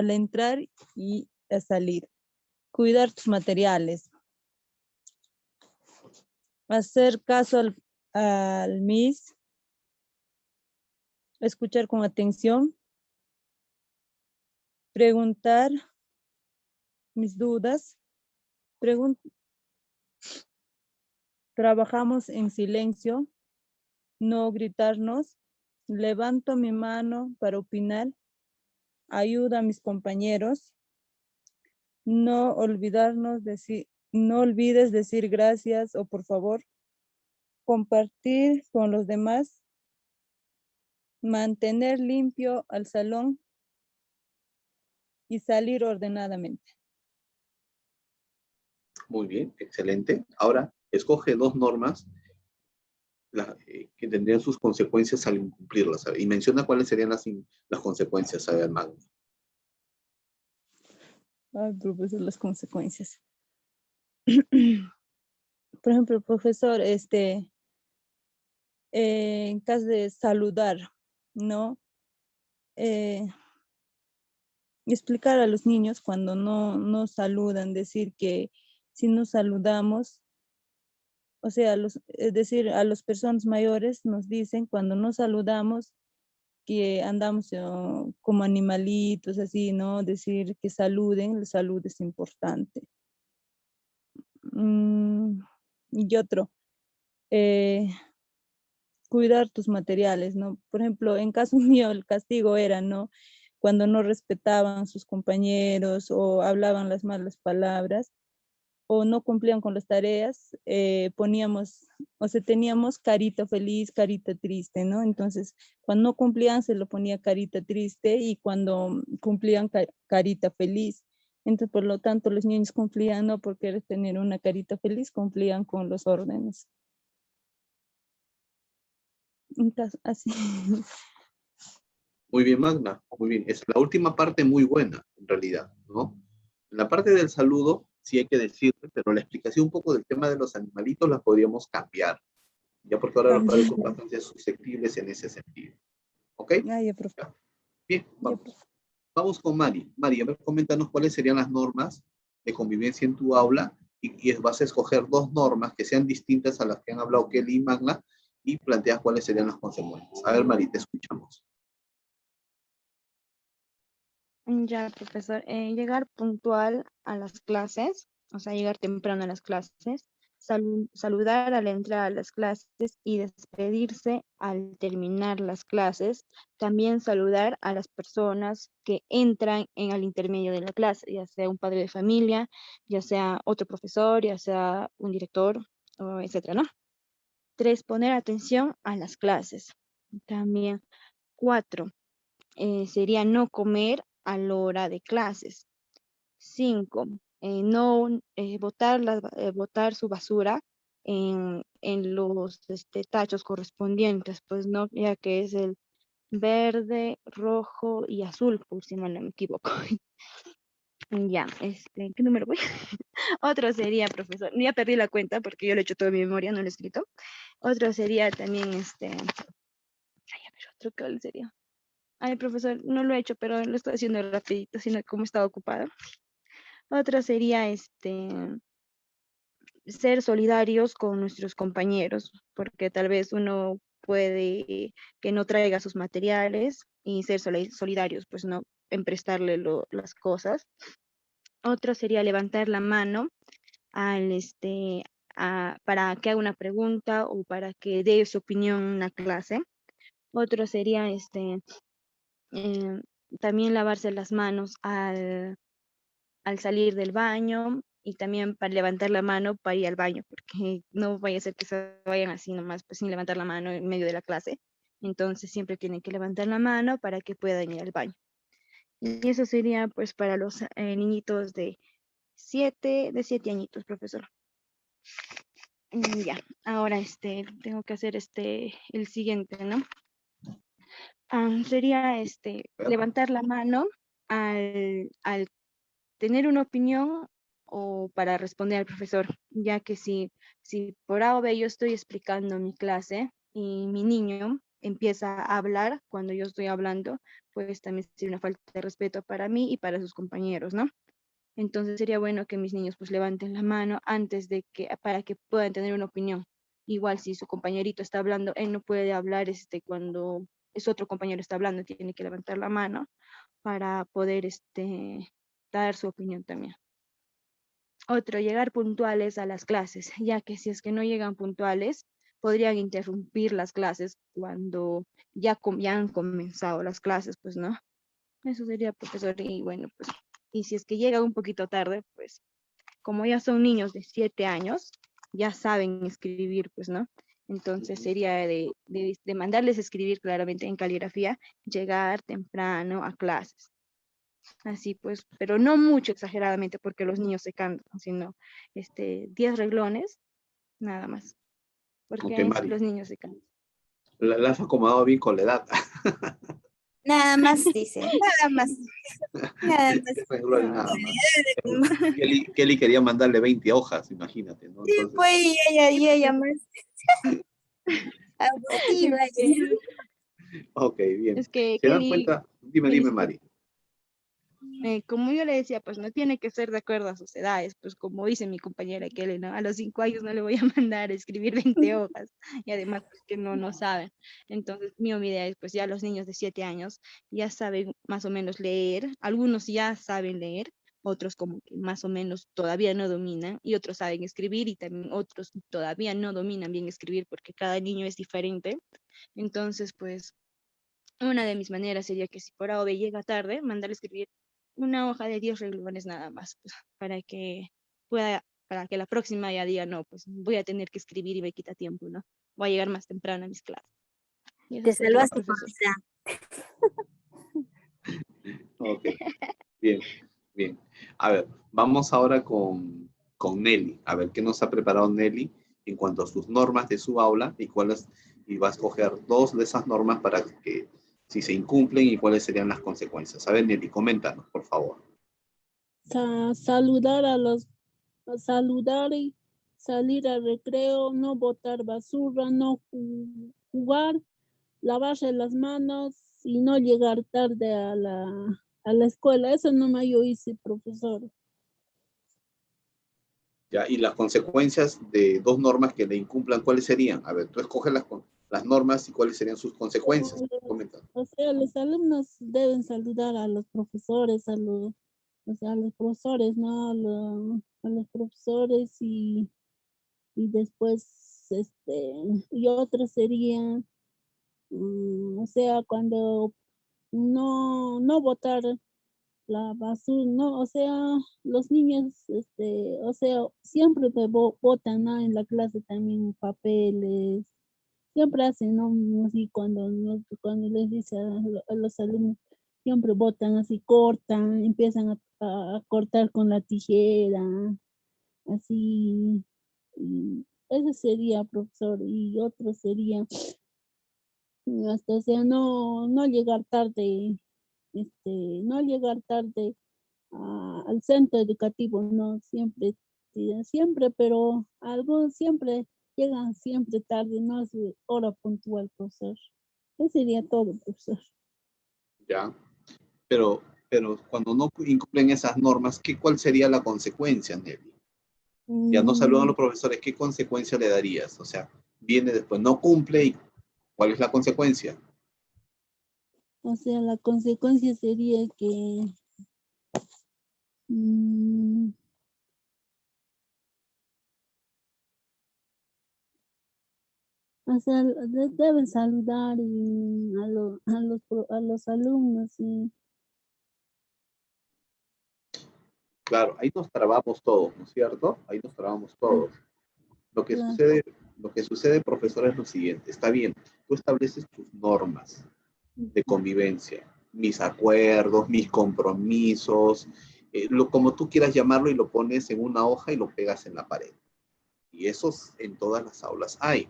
entrar y a salir. Cuidar tus materiales. Hacer caso al Miss. Escuchar con atención. Preguntar mis dudas. Trabajamos en silencio. No gritarnos. Levanto mi mano para opinar. Ayuda a mis compañeros. No olvides decir gracias o por favor. Compartir con los demás. Mantener limpio al salón y salir ordenadamente. Muy bien, excelente. Ahora, escoge 2 normas que tendrían sus consecuencias al incumplirlas, ¿sabe? Y menciona cuáles serían las consecuencias, ¿sabe, Magno? Ay, profesor, las consecuencias. Por ejemplo, profesor, en caso de saludar, ¿no? Explicar a los niños cuando no saludan, decir que si no saludamos, o sea, es decir, a las personas mayores nos dicen cuando no saludamos que andamos como animalitos, así, ¿no? Decir que saluden, la salud es importante. Y otro, cuidar tus materiales, ¿no? Por ejemplo, en caso mío el castigo era, ¿no? Cuando no respetaban sus compañeros o hablaban las malas palabras o no cumplían con las tareas, teníamos carita feliz, carita triste, ¿no? Entonces, cuando no cumplían se lo ponía carita triste y cuando cumplían carita feliz. Entonces, por lo tanto, los niños cumplían, no por querer tener una carita feliz, cumplían con los órdenes. Entonces, así. Muy bien, Magna, muy bien. Es la última parte muy buena, en realidad, ¿no? La parte del saludo, sí hay que decirle, pero la explicación un poco del tema de los animalitos la podríamos cambiar, ya porque ahora los padres son bastante susceptibles en ese sentido. ¿Ok? Ya, profe. Bien, vamos. Vamos con Mari. Mari, a ver, coméntanos cuáles serían las normas de convivencia en tu aula y vas a escoger 2 normas que sean distintas a las que han hablado Kelly y Magna y planteas cuáles serían las consecuencias. A ver, Mari, te escuchamos. Ya, profesor. Llegar puntual a las clases, o sea, llegar temprano a las clases, saludar al entrar a las clases y despedirse al terminar las clases. También saludar a las personas que entran en el intermedio de la clase, ya sea un padre de familia, ya sea otro profesor, ya sea un director, o etcétera, ¿no? 3, poner atención a las clases. También 4, sería no comer a la hora de clases. 5, no botar su basura en los tachos correspondientes, pues no, ya que es el verde, rojo y azul, por si no me equivoco. Ya, ¿qué número voy? Otro sería, profesor, ya perdí la cuenta porque yo lo he hecho todo en mi memoria, no lo he escrito. Otro sería también, ay, a ver, otro, ¿cuál sería? Ay, profesor, no lo he hecho, pero lo estoy haciendo rapidito, sino como estaba ocupada. Otro sería, ser solidarios con nuestros compañeros, porque tal vez uno puede que no traiga sus materiales y ser solidarios, pues no, en prestarle las cosas. Otro sería levantar la mano al, para que haga una pregunta o para que dé su opinión en una clase. Otro sería, eh, también lavarse las manos al salir del baño y también para levantar la mano para ir al baño, porque no vaya a ser que se vayan así nomás, pues sin levantar la mano en medio de la clase. Entonces siempre tienen que levantar la mano para que puedan ir al baño. Y eso sería pues para los niñitos de 7 añitos, profesor. Ya, ahora tengo que hacer el siguiente, ¿no? Sería levantar la mano al tener una opinión o para responder al profesor, ya que si por A o B yo estoy explicando mi clase y mi niño empieza a hablar cuando yo estoy hablando, pues también sería una falta de respeto para mí y para sus compañeros, ¿no? Entonces sería bueno que mis niños pues levanten la mano antes de para que puedan tener una opinión. Igual si su compañerito está hablando, él no puede hablar cuando es otro compañero está hablando, tiene que levantar la mano para poder dar su opinión también. Otro, llegar puntuales a las clases, ya que si es que no llegan puntuales, podrían interrumpir las clases cuando ya han comenzado las clases, pues, ¿no? Eso sería, profesor, y bueno, pues, y si es que llega un poquito tarde, pues, como ya son niños de 7 años, ya saben escribir, pues, ¿no? Entonces sería de mandarles a escribir claramente en caligrafía, llegar temprano a clases. Así pues, pero no mucho exageradamente porque los niños se cansan, sino 10 reglones, nada más, porque Ok, ahí sí Mari. los niños se cansan. La has acomodado bien con la edad. Nada más dice, nada más. Nada más. Renglones nada más. Kelly quería mandarle 20 hojas, imagínate, ¿no? Sí, Entonces, pues ella más abusiva. ok, bien. Es que ¿Se dan Kelly, cuenta? Dime, Kelly Mari. como yo le decía, pues no tiene que ser de acuerdo a sus edades, pues como dice mi compañera Kelly, ¿no? A los 5 años no le voy a mandar a escribir 20 hojas y además pues, que no saben. Entonces, mi idea es, pues ya los niños de 7 años ya saben más o menos leer, algunos ya saben leer, otros como que más o menos todavía no dominan y otros saben escribir y también otros todavía no dominan bien escribir porque cada niño es diferente. Entonces, pues una de mis maneras sería que si por A o B llega tarde, mandarle escribir una hoja de 10 renglones nada más, pues, para que la próxima ya diga, no, pues voy a tener que escribir y me quita tiempo, ¿no? Voy a llegar más temprano a mis clases. Y eso Te sería, salvaste con profesor. Ok, bien, bien. A ver, vamos ahora con Nelly. A ver qué nos ha preparado Nelly en cuanto a sus normas de su aula y va a escoger 2 de esas normas para que si se incumplen y cuáles serían las consecuencias. A ver, Nelly, coméntanos, por favor. Saludar y salir al recreo, no botar basura, no jugar, lavarse las manos y no llegar tarde a la escuela. Eso no me yo hice, profesor. ¿Ya? Y las consecuencias de dos normas que le incumplan, ¿cuáles serían? A ver, tú escoges las normas y cuáles serían sus consecuencias. Comenta. O sea, los alumnos deben saludar a los profesores, o sea, a los profesores, ¿no? A los profesores y después, y otro sería, o sea, cuando no botar la basura, no, o sea, los niños, o sea, siempre botan, ¿no? En la clase también papeles, siempre hacen, ¿no? Así cuando les dice a los alumnos, siempre botan así, cortan, empiezan a cortar con la tijera, así, y ese sería, profesor, y otro sería, hasta, o sea, no llegar tarde, no llegar tarde al centro educativo, no siempre, sí, siempre, pero algo siempre llegan siempre tarde, no es hora puntual, profesor. Eso sería todo, profesor. ¿Ya? Pero cuando no incumplen esas normas, ¿cuál sería la consecuencia, Nelly? Ya no saludan a los profesores, ¿qué consecuencia le darías? O sea, viene después, no cumple y ¿cuál es la consecuencia? O sea, la consecuencia sería que o sea, deben saludar a los alumnos. Claro, ahí nos trabamos todos, ¿no es cierto? Ahí nos trabamos todos. Lo que Claro. sucede, profesor, es lo siguiente. Está bien, tú estableces tus normas de convivencia, mis acuerdos, mis compromisos, como tú quieras llamarlo, y lo pones en una hoja y lo pegas en la pared. Y esos en todas las aulas hay.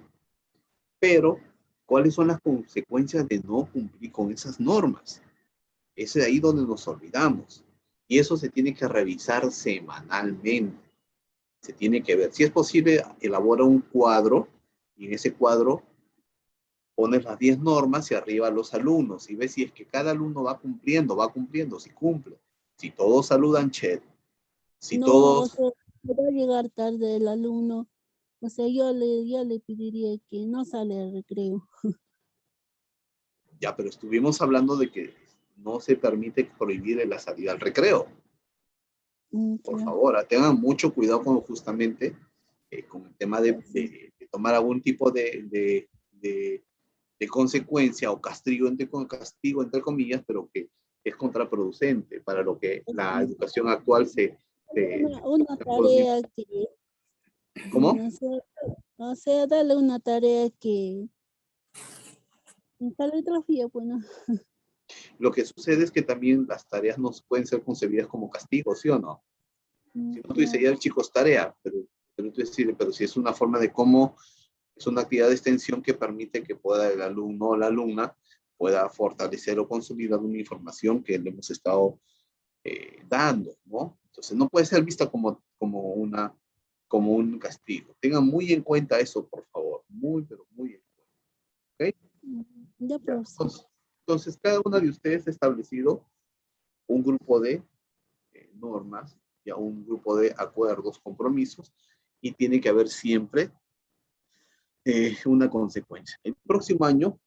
Pero, ¿cuáles son las consecuencias de no cumplir con esas normas? Es ahí donde nos olvidamos. Y eso se tiene que revisar semanalmente. Se tiene que ver. Si es posible, elabora un cuadro y en ese cuadro pones las 10 normas y arriba los alumnos y ves si es que cada alumno va cumpliendo, si cumple. Si todos saludan, chet. Si No, o todos, sea, va a llegar tarde el alumno. O sea, yo le pediría que no sale al recreo. ya, pero estuvimos hablando de que no se permite prohibir la salida al recreo. Por Claro. favor, tengan mucho cuidado con justamente con el tema de tomar algún tipo de consecuencia o castigo, entre comillas, pero que es contraproducente para lo que la educación actual Una tarea que, ¿Cómo? o sea, darle una tarea que, en caligrafía, bueno. Lo que sucede es que también las tareas no pueden ser concebidas como castigo, ¿sí o no? Si no, tú dices, Claro. ya el chico es tarea, pero tú dices, pero si es una forma de cómo, es una actividad de extensión que permite que pueda el alumno o la alumna pueda fortalecer o consumir alguna información que le hemos estado dando, ¿no? Entonces no puede ser vista como un castigo. Tengan muy en cuenta eso, por favor. Muy, pero muy en cuenta. ¿Ok? Ya, Ya. profesor. Entonces, cada una de ustedes ha establecido un grupo de normas, ya un grupo de acuerdos, compromisos, y tiene que haber siempre una consecuencia. El próximo año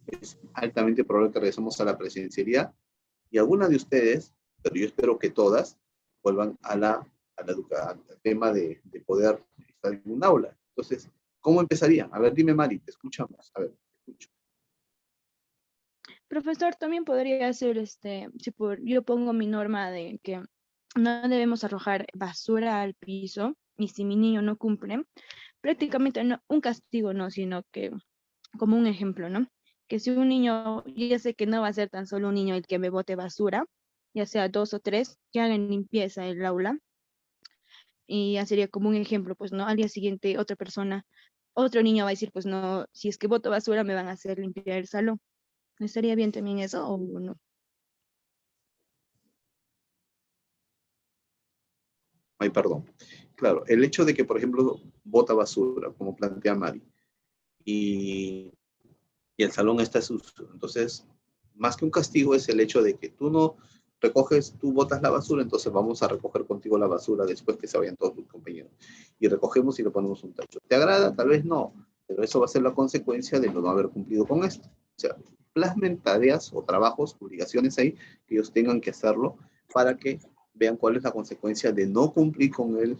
es altamente probable que regresemos a la presencialidad y algunas de ustedes, pero yo espero que todas, vuelvan al tema de poder estar en un aula. Entonces, ¿cómo empezarían? A ver, dime, Mari, te escuchamos. A ver, te escucho. Profesor, también podría ser, yo pongo mi norma de que no debemos arrojar basura al piso, y si mi niño no cumple, prácticamente no, un castigo no, sino que como un ejemplo, ¿no? Que si un niño, yo ya sé que no va a ser tan solo un niño el que me bote basura, ya sea dos o tres, que hagan limpieza en el aula, y ya sería como un ejemplo, pues, ¿no? Al día siguiente otra persona, otro niño va a decir, pues, no, si es que boto basura me van a hacer limpiar el salón. ¿Estaría bien también eso o no? Ay, perdón. Claro, el hecho de que, por ejemplo, bota basura, como plantea Mari, y, y el salón está sucio. Entonces, más que un castigo es el hecho de que tú no recoges, tú botas la basura, entonces vamos a recoger contigo la basura después que se vayan todos tus compañeros. Y recogemos y le ponemos un tacho. ¿Te agrada? Tal vez no, pero eso va a ser la consecuencia de no haber cumplido con esto. O sea, plasmen tareas o trabajos, obligaciones ahí, que ellos tengan que hacerlo para que vean cuál es la consecuencia de no cumplir con el,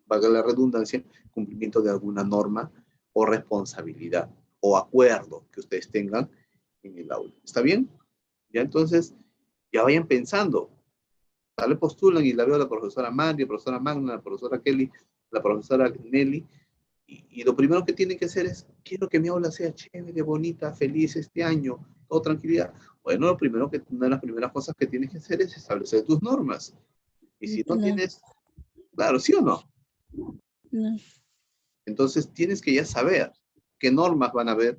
valga la redundancia, cumplimiento de alguna norma o responsabilidad o acuerdo que ustedes tengan en el aula. ¿Está bien? Ya entonces, ya vayan pensando. Tal vez postulan y la veo a la profesora Mari, la profesora Magna, la profesora Kelly, la profesora Nelly, y lo primero que tienen que hacer es, quiero que mi aula sea chévere, bonita, feliz este año, todo tranquilidad. Bueno, una de las primeras cosas que tienes que hacer es establecer tus normas. Y si no Claro. tienes, claro, ¿sí o no? No. Entonces tienes que ya saber qué normas van a haber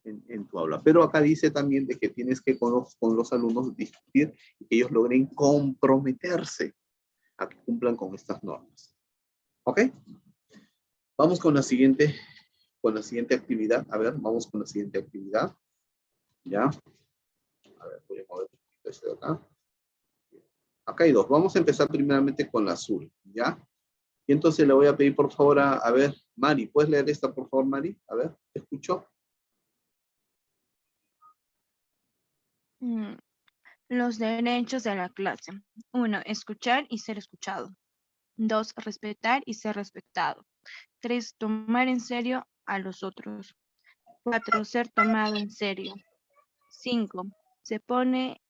en tu aula. Pero acá dice también de que tienes que con los alumnos discutir y que ellos logren comprometerse a que cumplan con estas normas. ¿Ok? Vamos con la siguiente actividad. A ver, vamos con la siguiente actividad. ¿Ya? A ver, voy a mover un poquito este de acá. Acá hay dos. Vamos a empezar primeramente con la azul. ¿Ya? Y entonces le voy a pedir por favor a ver, Mari, ¿puedes leer esta por favor, Mari? A ver, ¿te escucho? Los derechos de la clase. 1. Escuchar y ser escuchado. 2. Respetar y ser respetado. 3. Tomar en serio a los otros. 4. Ser tomado en serio. 5. Se pone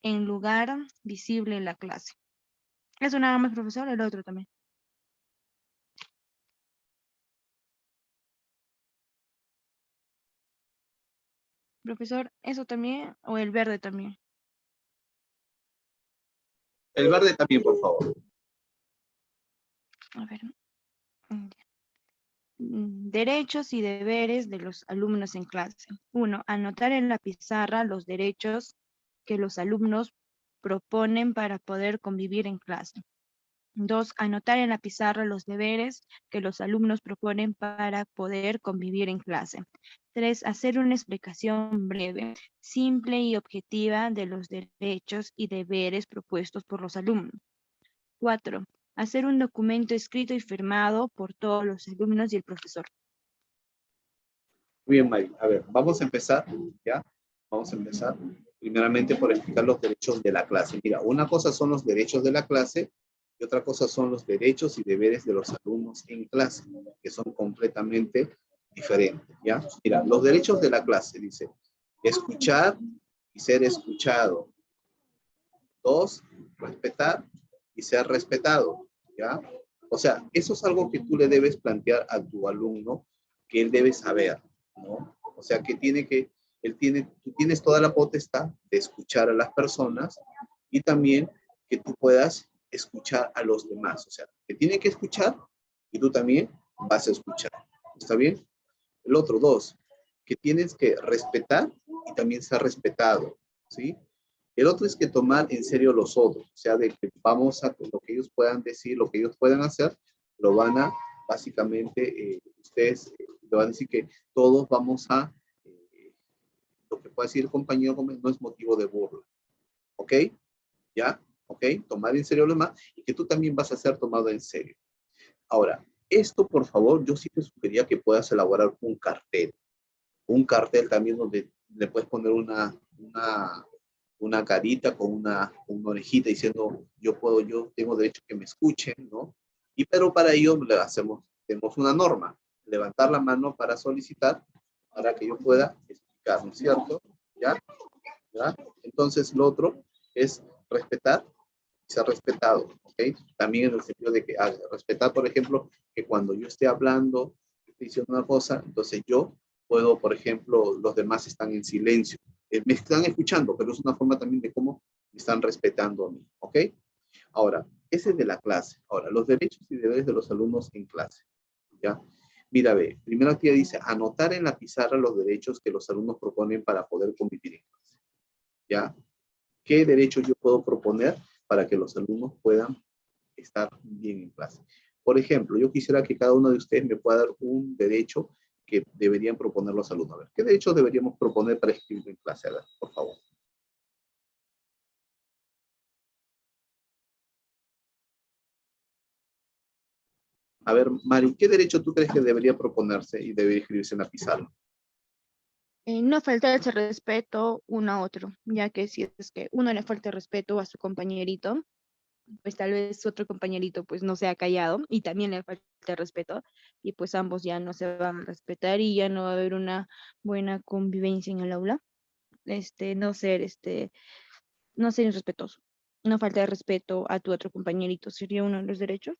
en lugar visible en la clase. ¿Eso nada más, profesor? El otro también. Profesor, ¿eso también o el verde también? El verde también, por favor. A ver. Derechos y deberes de los alumnos en clase. 1. Anotar en la pizarra los derechos que los alumnos proponen para poder convivir en clase. 2. Anotar en la pizarra los deberes que los alumnos proponen para poder convivir en clase. 3. Hacer una explicación breve, simple y objetiva de los derechos y deberes propuestos por los alumnos. 4. Hacer un documento escrito y firmado por todos los alumnos y el profesor. Muy bien, Mari. A ver, vamos a empezar, ¿ya? Vamos a empezar primeramente por explicar los derechos de la clase. Mira, una cosa son los derechos de la clase y otra cosa son los derechos y deberes de los alumnos en clase, que son completamente diferentes, ¿ya? Mira, los derechos de la clase, dice, escuchar y ser escuchado. 2, respetar y ser respetado, ¿ya? O sea, eso es algo que tú le debes plantear a tu alumno, que él debe saber, ¿no? O sea, que tú tienes toda la potestad de escuchar a las personas y también que tú puedas escuchar a los demás. O sea, que tiene que escuchar y tú también vas a escuchar. ¿Está bien? El otro, 2, que tienes que respetar y también ser respetado, ¿sí? El otro es que tomar en serio los otros, o sea, de que vamos a, lo que ellos puedan decir, lo que ellos puedan hacer, lo van a, básicamente, ustedes le van a decir que todos vamos a, lo que puede decir el compañero Gómez no es motivo de burla, ¿ok? ¿Ya? ¿Ok? Tomar en serio lo demás y que tú también vas a ser tomado en serio. Ahora, esto, por favor, yo sí te sugeriría que puedas elaborar un cartel también donde le puedes poner una carita con una orejita diciendo yo tengo derecho a que me escuchen, ¿no? Pero para ello tenemos una norma, levantar la mano para solicitar, para que yo pueda explicar, ¿no es cierto? ¿Ya? ¿Ya? Entonces lo otro es respetar y ser respetado, ¿ok? También en el sentido de que respetar, por ejemplo, que cuando yo esté hablando, esté diciendo una cosa, entonces yo puedo, por ejemplo, los demás están en silencio. Me están escuchando, pero es una forma también de cómo me están respetando a mí, ¿ok? Ahora, ese es de la clase. Ahora, los derechos y deberes de los alumnos en clase, ¿ya? Mira, ve, primero aquí dice, anotar en la pizarra los derechos que los alumnos proponen para poder convivir en clase, ¿ya? ¿Qué derechos yo puedo proponer para que los alumnos puedan estar bien en clase? Por ejemplo, yo quisiera que cada uno de ustedes me pueda dar un derecho que deberían proponer los alumnos. A ver, ¿qué derechos deberíamos proponer para escribir en clase? A ver, por favor. A ver, Mari, ¿qué derecho tú crees que debería proponerse y debería escribirse en la pizarra? No faltarse respeto uno a otro, ya que si es que uno le falta respeto a su compañerito, pues tal vez otro compañerito pues no sea callado y también le falta respeto y pues ambos ya no se van a respetar y ya no va a haber una buena convivencia en el aula. No ser irrespetuoso, no falta de respeto a tu otro compañerito, sería uno de los derechos.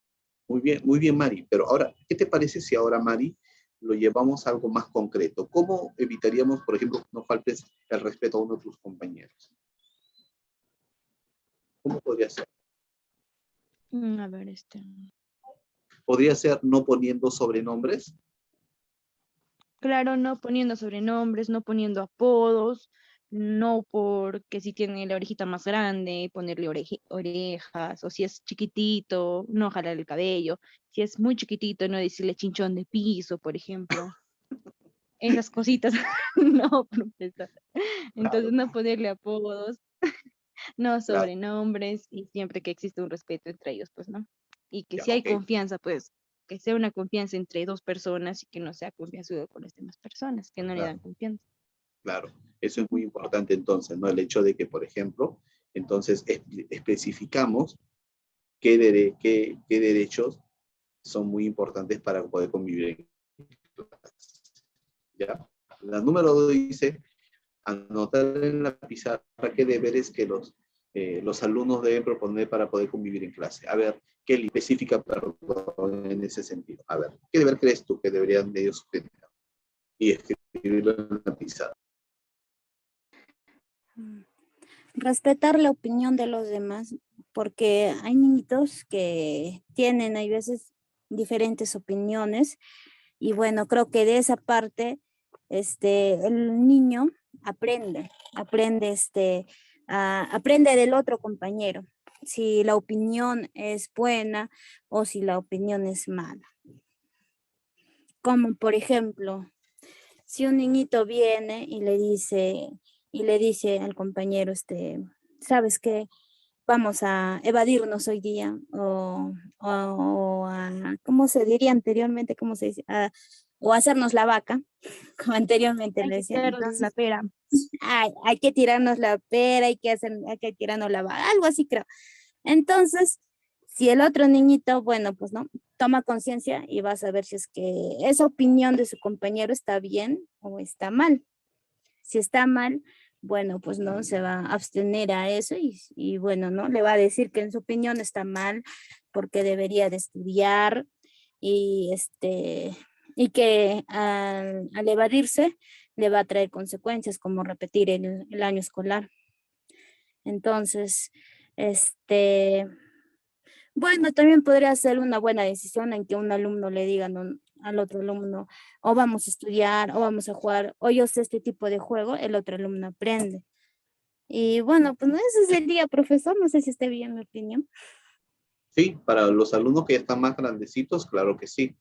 Muy bien, Mari. Pero ahora, ¿qué te parece si ahora, Mari, lo llevamos a algo más concreto? ¿Cómo evitaríamos, por ejemplo, que no faltes el respeto a uno de tus compañeros? ¿Cómo podría ser? A ver, ¿Podría ser no poniendo sobrenombres? claro, no poniendo sobrenombres, no poniendo apodos, no porque si tiene la orejita más grande, ponerle orejas, o si es chiquitito, no jalar el cabello, si es muy chiquitito, no decirle chinchón de piso, por ejemplo. Esas cositas, no, profesor. Entonces, Claro, no ponerle apodos, no claro. sobrenombres, y siempre que existe un respeto entre ellos, pues, ¿no? Y que Ya, si hay ok. confianza, pues, que sea una confianza entre dos personas y que no sea confianzudo con las demás personas, que no le dan Claro, confianza. claro. Eso es Ujú. muy importante entonces, ¿no? El hecho de que, por ejemplo, entonces especificamos qué derechos son muy importantes para poder convivir en clase. ¿Ya? La número 2 dice, anotar en la pizarra qué deberes que los alumnos deben proponer para poder convivir en clase. A ver, Kelly, específica, perdón, en ese sentido. A ver, ¿qué deber crees tú que deberían de ellos tener? Y escribirlo en la pizarra. Respetar la opinión de los demás, porque hay niñitos que tienen, hay veces, diferentes opiniones, y bueno, creo que de esa parte, el niño aprende, aprende del otro compañero, si la opinión es buena o si la opinión es mala. Como por ejemplo, si un niñito viene y le dice al compañero, ¿sabes qué? Vamos a evadirnos hoy día, o a, ¿cómo se diría anteriormente? ¿Cómo se dice? O hacernos la vaca, como anteriormente Hay le que decían. tirar la Entonces, pera. hay que tirarnos la pera, hay que tirarnos la vaca, algo así creo. Entonces, si el otro niñito, bueno, pues no, toma conciencia y va a saber si es que esa opinión de su compañero está bien o está mal. Si está mal, bueno, pues no se va a abstener a eso y bueno, ¿no? Le va a decir que en su opinión está mal porque debería de estudiar y y que al evadirse le va a traer consecuencias como repetir el año escolar. Entonces, este, bueno, también podría ser una buena decisión en que un alumno le diga al otro alumno, o vamos a estudiar, o vamos a jugar, o yo sé este tipo de juego, el otro alumno aprende. Y bueno, pues no, ese sería, profesor, no sé si esté bien mi opinión. Sí, para los alumnos que ya están más grandecitos, claro que sí.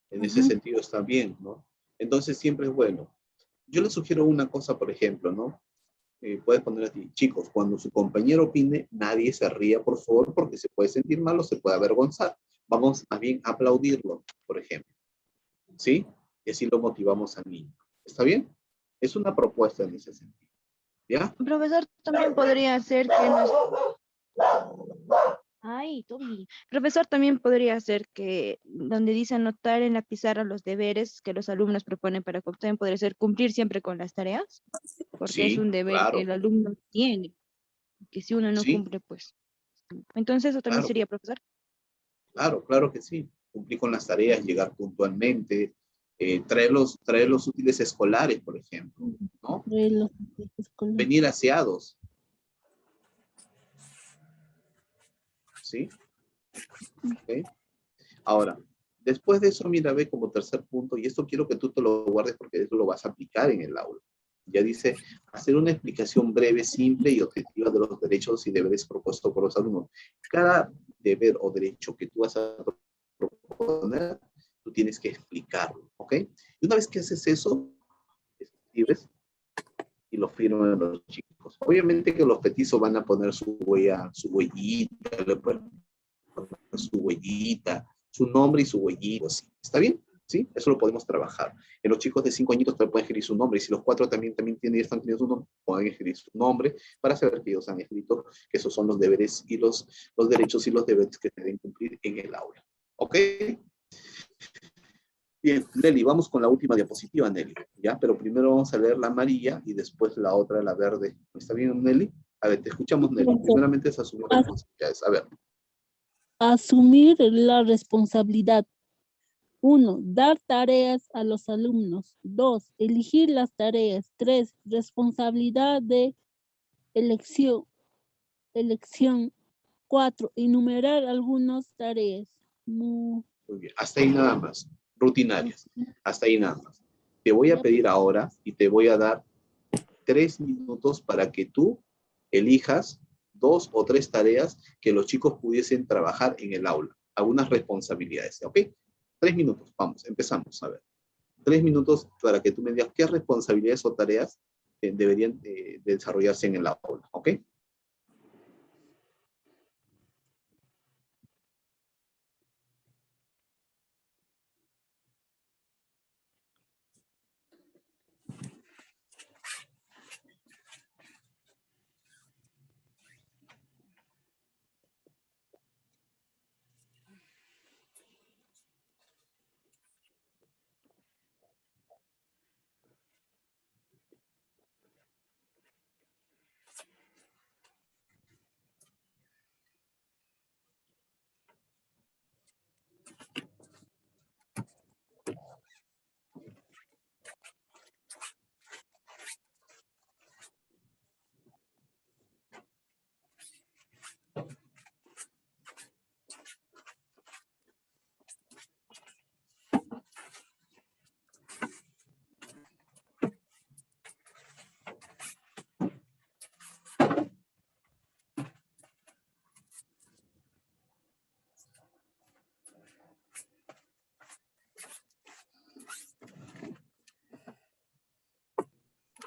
En ese Ujú. sentido está bien, ¿no? Entonces siempre es bueno. Yo les sugiero una cosa, por ejemplo, ¿no? Puedes poner así, chicos, cuando su compañero opine, nadie se ría, por favor, porque se puede sentir mal o se puede avergonzar. Vamos a bien aplaudirlo, por ejemplo, ¿sí? Y así lo motivamos al niño. ¿Está bien? Es una propuesta en ese sentido, ¿ya? Profesor, también podría ser que Ay, Toby. Profesor, también podría ser que donde dice anotar en la pizarra los deberes que los alumnos proponen para que obtengan, podría ser cumplir siempre con las tareas, porque es Sí, un deber que claro, el alumno tiene, que si uno no sí, cumple, pues. Entonces, eso también claro, sería, profesor. claro que sí. Cumplir con las tareas, llegar puntualmente, traer los útiles escolares, por ejemplo, ¿no? De los escolares. Venir aseados, ¿sí? ¿Ok? Ahora, después de eso, mira, ve como tercer punto, y esto quiero que tú te lo guardes porque eso lo vas a aplicar en el aula. Ya dice, hacer una explicación breve, simple y objetiva de los derechos y deberes propuestos por los alumnos. Cada deber o derecho que tú vas a proponer, tú tienes que explicarlo, ¿ok? Y una vez que haces eso, escribes y lo firman los chicos. Obviamente que los petizos van a poner su huella, su huellita, le pueden poner su huellita, su nombre y su huellito, ¿sí? ¿Está bien? ¿Sí? Eso lo podemos trabajar. En los chicos de 5 añitos también pueden escribir su nombre, y si los 4 también están teniendo su nombre, pueden escribir su nombre para saber que ellos han escrito, que esos son los deberes y los derechos y los deberes que deben cumplir en el aula. ¿Ok? Bien, Nelly, vamos con la última diapositiva, Nelly, ¿ya? Pero primero vamos a leer la amarilla y después la otra, la verde. ¿Está bien, Nelly? A ver, te escuchamos, Nelly. Primeramente es asumir responsabilidades. A ver. Asumir la responsabilidad. 1. Dar tareas a los alumnos. 2. Elegir las tareas. 3. Responsabilidad de elección. 4. Enumerar algunas tareas. Muy bien, hasta ahí nada más. Rutinarias. Hasta ahí nada más. Te voy a pedir ahora y te voy a dar 3 minutos para que tú elijas 2 o 3 tareas que los chicos pudiesen trabajar en el aula. Algunas responsabilidades, ¿ok? 3 minutos, vamos, empezamos, a ver. 3 minutos para que tú me digas qué responsabilidades o tareas deberían desarrollarse en el aula, ¿ok?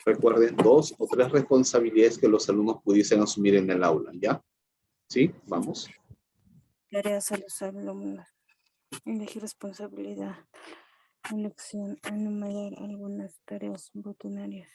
Recuerden 2 o 3 responsabilidades que los alumnos pudiesen asumir en el aula, ¿ya? ¿Sí? Vamos. Tareas a los alumnos. Elegir responsabilidad. Elección. Enumerar algunas tareas rutinarias.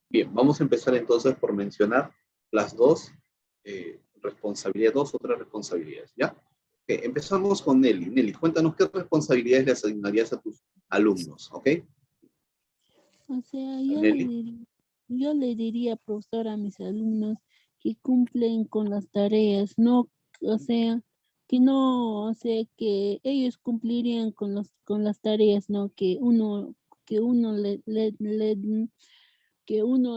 Bien, vamos a empezar entonces por mencionar las dos responsabilidades, 2 o 3 responsabilidades, ¿ya? Empezamos con Nelly. Nelly, cuéntanos qué responsabilidades le asignarías a tus alumnos, ¿ok? O sea, Nelly. yo le diría, profesor, a mis alumnos que cumplen con las tareas, no, o sea, que no, o sea, que ellos cumplirían con las tareas, ¿no? Que uno que uno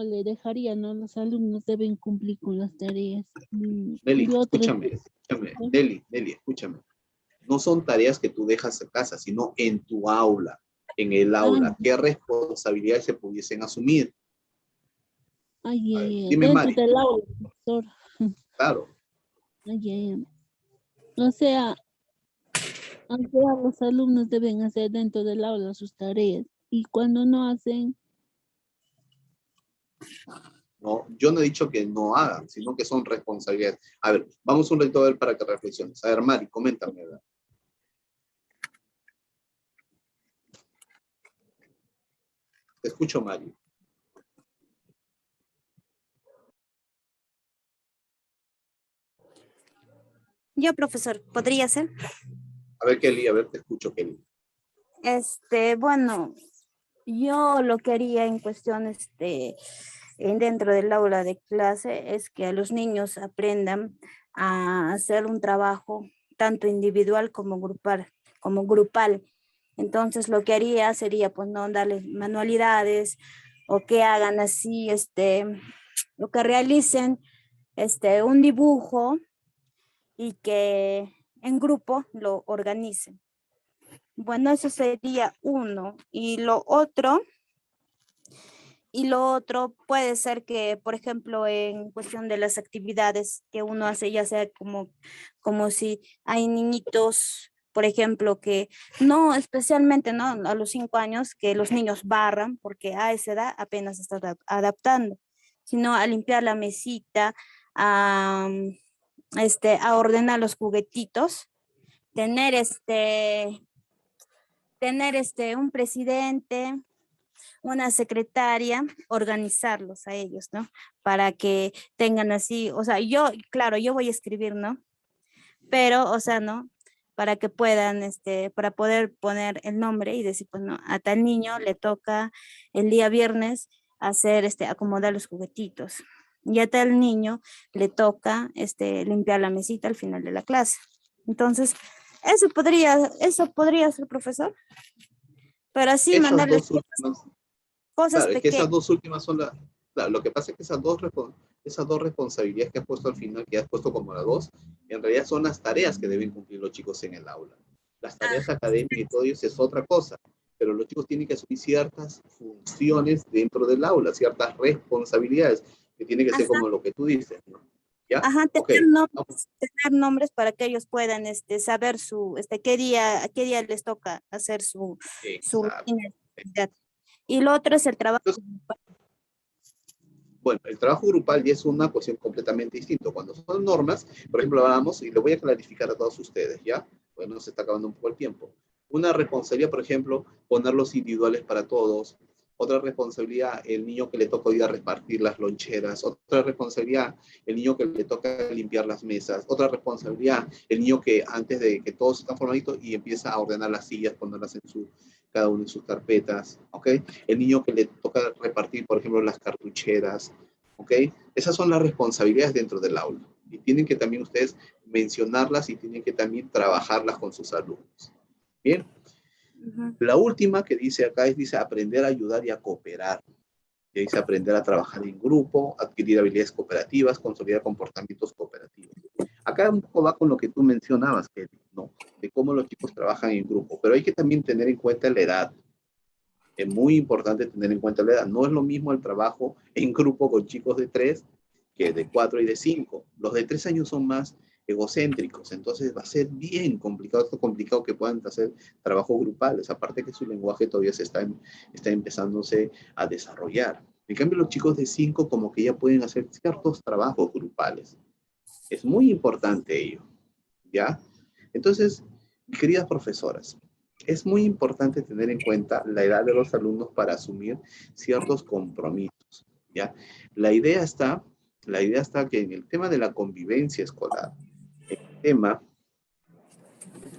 le dejaría, ¿no? Los alumnos deben cumplir con las tareas. Nelly, Y otros, escúchame. Nelly, escúchame. No son tareas que tú dejas en casa, sino en tu aula, en el aula. ¿Qué responsabilidades se pudiesen asumir? Dime, dentro Mari. del aula, profesor. Claro. O sea, los alumnos deben hacer dentro del aula sus tareas. Y cuando no hacen, No, yo no he dicho que no hagan, sino que son responsabilidades. A ver, vamos un ratito a ver para que reflexiones. A ver, Mari, coméntame. ¿Verdad? Te escucho, Mari. Yo, profesor, ¿podría ser? A ver, Kelly, a ver, te escucho, Kelly. Bueno, yo lo que haría en cuestión, dentro del aula de clase es que los niños aprendan a hacer un trabajo tanto individual como grupal. Entonces lo que haría sería pues no darles manualidades o que hagan así, o que realicen un dibujo y que en grupo lo organicen. Bueno, eso sería uno. Y lo otro puede ser que, por ejemplo, en cuestión de las actividades que uno hace, ya sea como si hay niñitos, por ejemplo, que no especialmente, ¿no? A los 5 años, que los niños barran, porque a esa edad apenas se está adaptando, sino a limpiar la mesita, a, a ordenar los juguetitos, tener un presidente, una secretaria, organizarlos a ellos, ¿no? Para que tengan así, o sea, claro, yo voy a escribir, ¿no? Pero, o sea, ¿no? Para que puedan, para poder poner el nombre y decir, pues, no, a tal niño le toca el día viernes hacer, acomodar los juguetitos. Y a tal niño le toca, limpiar la mesita al final de la clase. Entonces, eso podría ser, profesor, pero así Esas mandarles dos últimas, cosas claro, es que esas pequeñas. dos últimas son las, claro, lo que pasa es que esas dos responsabilidades que has puesto al final, que has puesto como las dos, en realidad son las tareas que deben cumplir los chicos en el aula. Las tareas académicas y todo eso es otra cosa, pero los chicos tienen que asumir ciertas funciones dentro del aula, ciertas responsabilidades, que tiene que ser Ajá, como lo que tú dices, ¿no? ¿Ya? ajá, Ok, tener nombres para que ellos puedan saber qué día les toca hacer su exacto. rutina de actividad. Y lo otro es el trabajo. Bueno, el trabajo grupal ya es una cuestión completamente distinta. Cuando son normas, por ejemplo, hablamos, y lo voy a clarificar a todos ustedes, ¿ya? Bueno, se está acabando un poco el tiempo. Una responsabilidad, por ejemplo, ponerlos individuales para todos. Otra responsabilidad, el niño que le toca ir a repartir las loncheras. Otra responsabilidad, el niño que le toca limpiar las mesas. Otra responsabilidad, el niño que antes de que todos están formaditos y empieza a ordenar las sillas, ponerlas cada uno en sus carpetas, ¿ok? El niño que le toca repartir, por ejemplo, las cartucheras, ¿ok? Esas son las responsabilidades dentro del aula. Y tienen que también ustedes mencionarlas y tienen que también trabajarlas con sus alumnos. Bien. Ujú. La última que dice acá dice aprender a ayudar y a cooperar. Y dice aprender a trabajar en grupo, adquirir habilidades cooperativas, consolidar comportamientos cooperativos. Acá un poco va con lo que tú mencionabas, Kelly, ¿no? De cómo los chicos trabajan en grupo. Pero hay que también tener en cuenta la edad. Es muy importante tener en cuenta la edad. No es lo mismo el trabajo en grupo con chicos de 3 que de 4 y de 5. Los de 3 años son más egocéntricos, entonces va a ser bien complicado, complicado que puedan hacer trabajos grupales, aparte que su lenguaje todavía está empezándose a desarrollar. En cambio, los chicos de 5 como que ya pueden hacer ciertos trabajos grupales. Es muy importante ello, ¿ya? Entonces, queridas profesoras, es muy importante tener en cuenta la edad de los alumnos para asumir ciertos compromisos, ¿ya? La idea está que en el tema de la convivencia escolar, el tema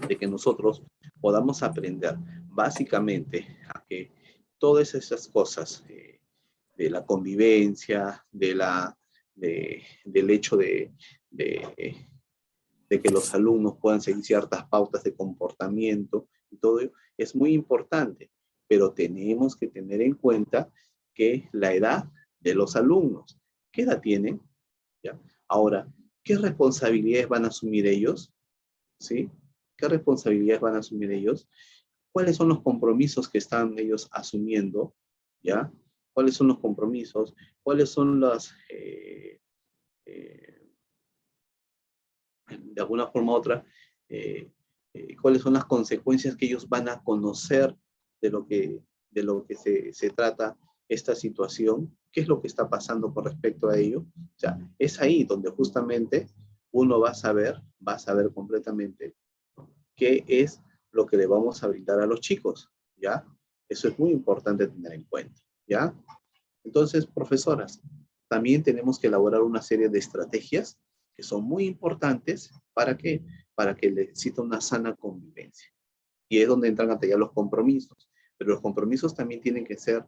de que nosotros podamos aprender básicamente a que todas esas cosas de la convivencia, del hecho de que los alumnos puedan seguir ciertas pautas de comportamiento y todo ello, es muy importante, pero tenemos que tener en cuenta que la edad de los alumnos, ¿qué edad tienen? ¿Ya? Ahora, ¿qué responsabilidades van a asumir ellos? ¿Sí? ¿Qué responsabilidades van a asumir ellos? ¿Cuáles son los compromisos que están ellos asumiendo? ¿Ya? ¿Cuáles son los compromisos? ¿Cuáles son las... de alguna forma u otra, cuáles son las consecuencias que ellos van a conocer de lo que se trata esta situación, qué es lo que está pasando con respecto a ello. O sea, es ahí donde justamente uno va a saber completamente, ¿no?, qué es lo que le vamos a brindar a los chicos, ¿ya? Eso es muy importante tener en cuenta, ¿ya? Entonces, profesoras, también tenemos que elaborar una serie de estrategias que son muy importantes para que exista una sana convivencia. Y es donde entran hasta ya los compromisos. Pero los compromisos también tienen que ser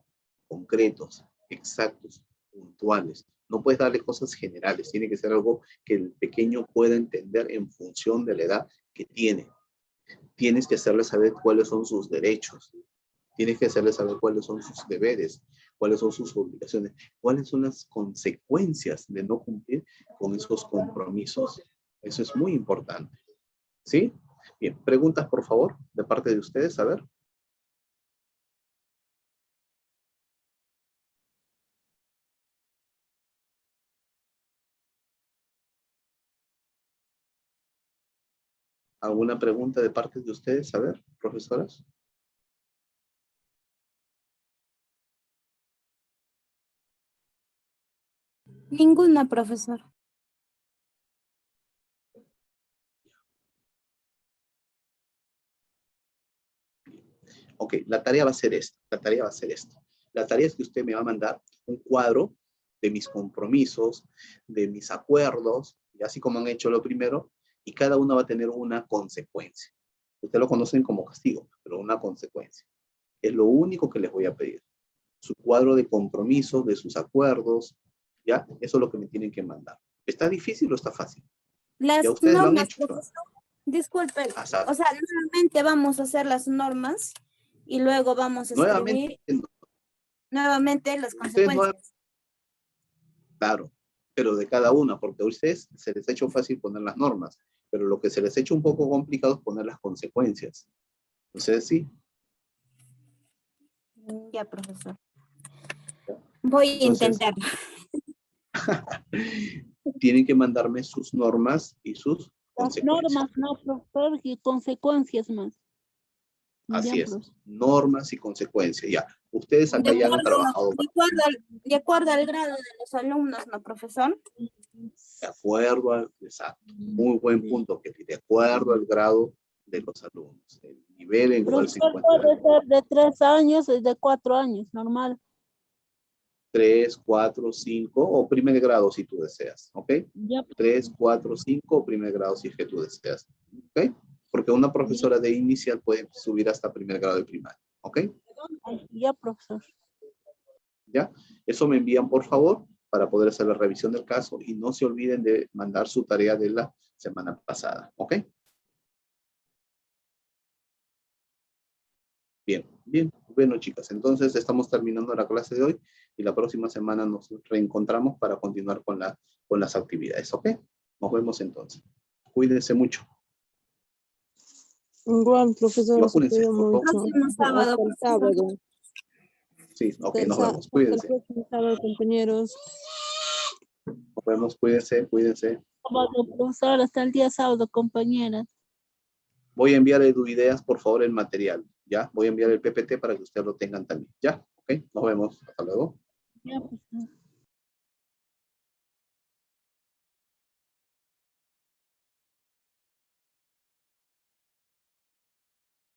concretos, exactos, puntuales. No puedes darle cosas generales, tiene que ser algo que el pequeño pueda entender en función de la edad que tiene. Tienes que hacerle saber cuáles son sus derechos, tienes que hacerle saber cuáles son sus deberes, cuáles son sus obligaciones, cuáles son las consecuencias de no cumplir con esos compromisos. Eso es muy importante. ¿Sí? Bien, preguntas por favor, de parte de ustedes, a ver. ¿Alguna pregunta de parte de ustedes? A ver, profesoras. Ninguna, profesor. Ok, la tarea va a ser esta. La tarea va a ser esta. La tarea es que usted me va a mandar un cuadro de mis compromisos, de mis acuerdos, y así como han hecho lo primero, y cada uno va a tener una consecuencia. Ustedes lo conocen como castigo, pero una consecuencia. Es lo único que les voy a pedir. Su cuadro de compromisos, de sus acuerdos, ¿ya? Eso es lo que me tienen que mandar. ¿Está difícil o está fácil? Las Ya ustedes lo han normas, hecho. profesor. Disculpe, Ah, sabe. o sea, nuevamente vamos a hacer las normas y luego vamos a Nuevamente, escribir nuevamente las ustedes no, consecuencias. claro, pero de cada una, porque a ustedes se les ha hecho fácil poner las normas, pero lo que se les ha hecho un poco complicado es poner las consecuencias. Entonces, sí. Ya, profesor. Voy a Entonces, intentarlo. tienen que mandarme sus normas y sus Las consecuencias. normas, no, profesor, y consecuencias más. Así Ya, es, profesor. normas y consecuencias. Ya, ustedes acá ya han trabajado. De acuerdo al grado de los alumnos, ¿no, profesor? De acuerdo al, exacto, muy buen punto, que de acuerdo al grado de los alumnos, el nivel en el cual se Profesor, encuentran. puede ser de 3 años y de 4 años, normal. 3, 4, 5 o primer grado si tú deseas, ¿ok? Ya, 3, 4, 5 o primer grado si es que tú deseas, ¿ok? Porque una profesora de inicial puede subir hasta primer grado de primaria, ¿ok? ya, profesor. ¿Ya? Eso me envían por favor para poder hacer la revisión del caso y no se olviden de mandar su tarea de la semana pasada, ¿ok? Bien, bien. Bueno, chicas, entonces estamos terminando la clase de hoy y la próxima semana nos reencontramos para continuar con las actividades, ¿ok? Nos vemos entonces. Cuídense mucho. Igual, profesor, Y se vacúnense, cuida por favor. mucho. Próximo sábado, Hasta el profesor. sábado. Sí, ok, Hasta el, nos sa- vemos. hasta el Cuídense. próximo sábado, compañeros. Nos vemos, cuídense, cuídense. Sábado, profesor, hasta el día sábado, compañeras. Voy a enviar a EduIdeas, por favor, el material, ¿ya? Voy a enviar el PPT para que ustedes lo tengan también, ¿ya? Ok, nos vemos. Hasta luego. Ya, profesor.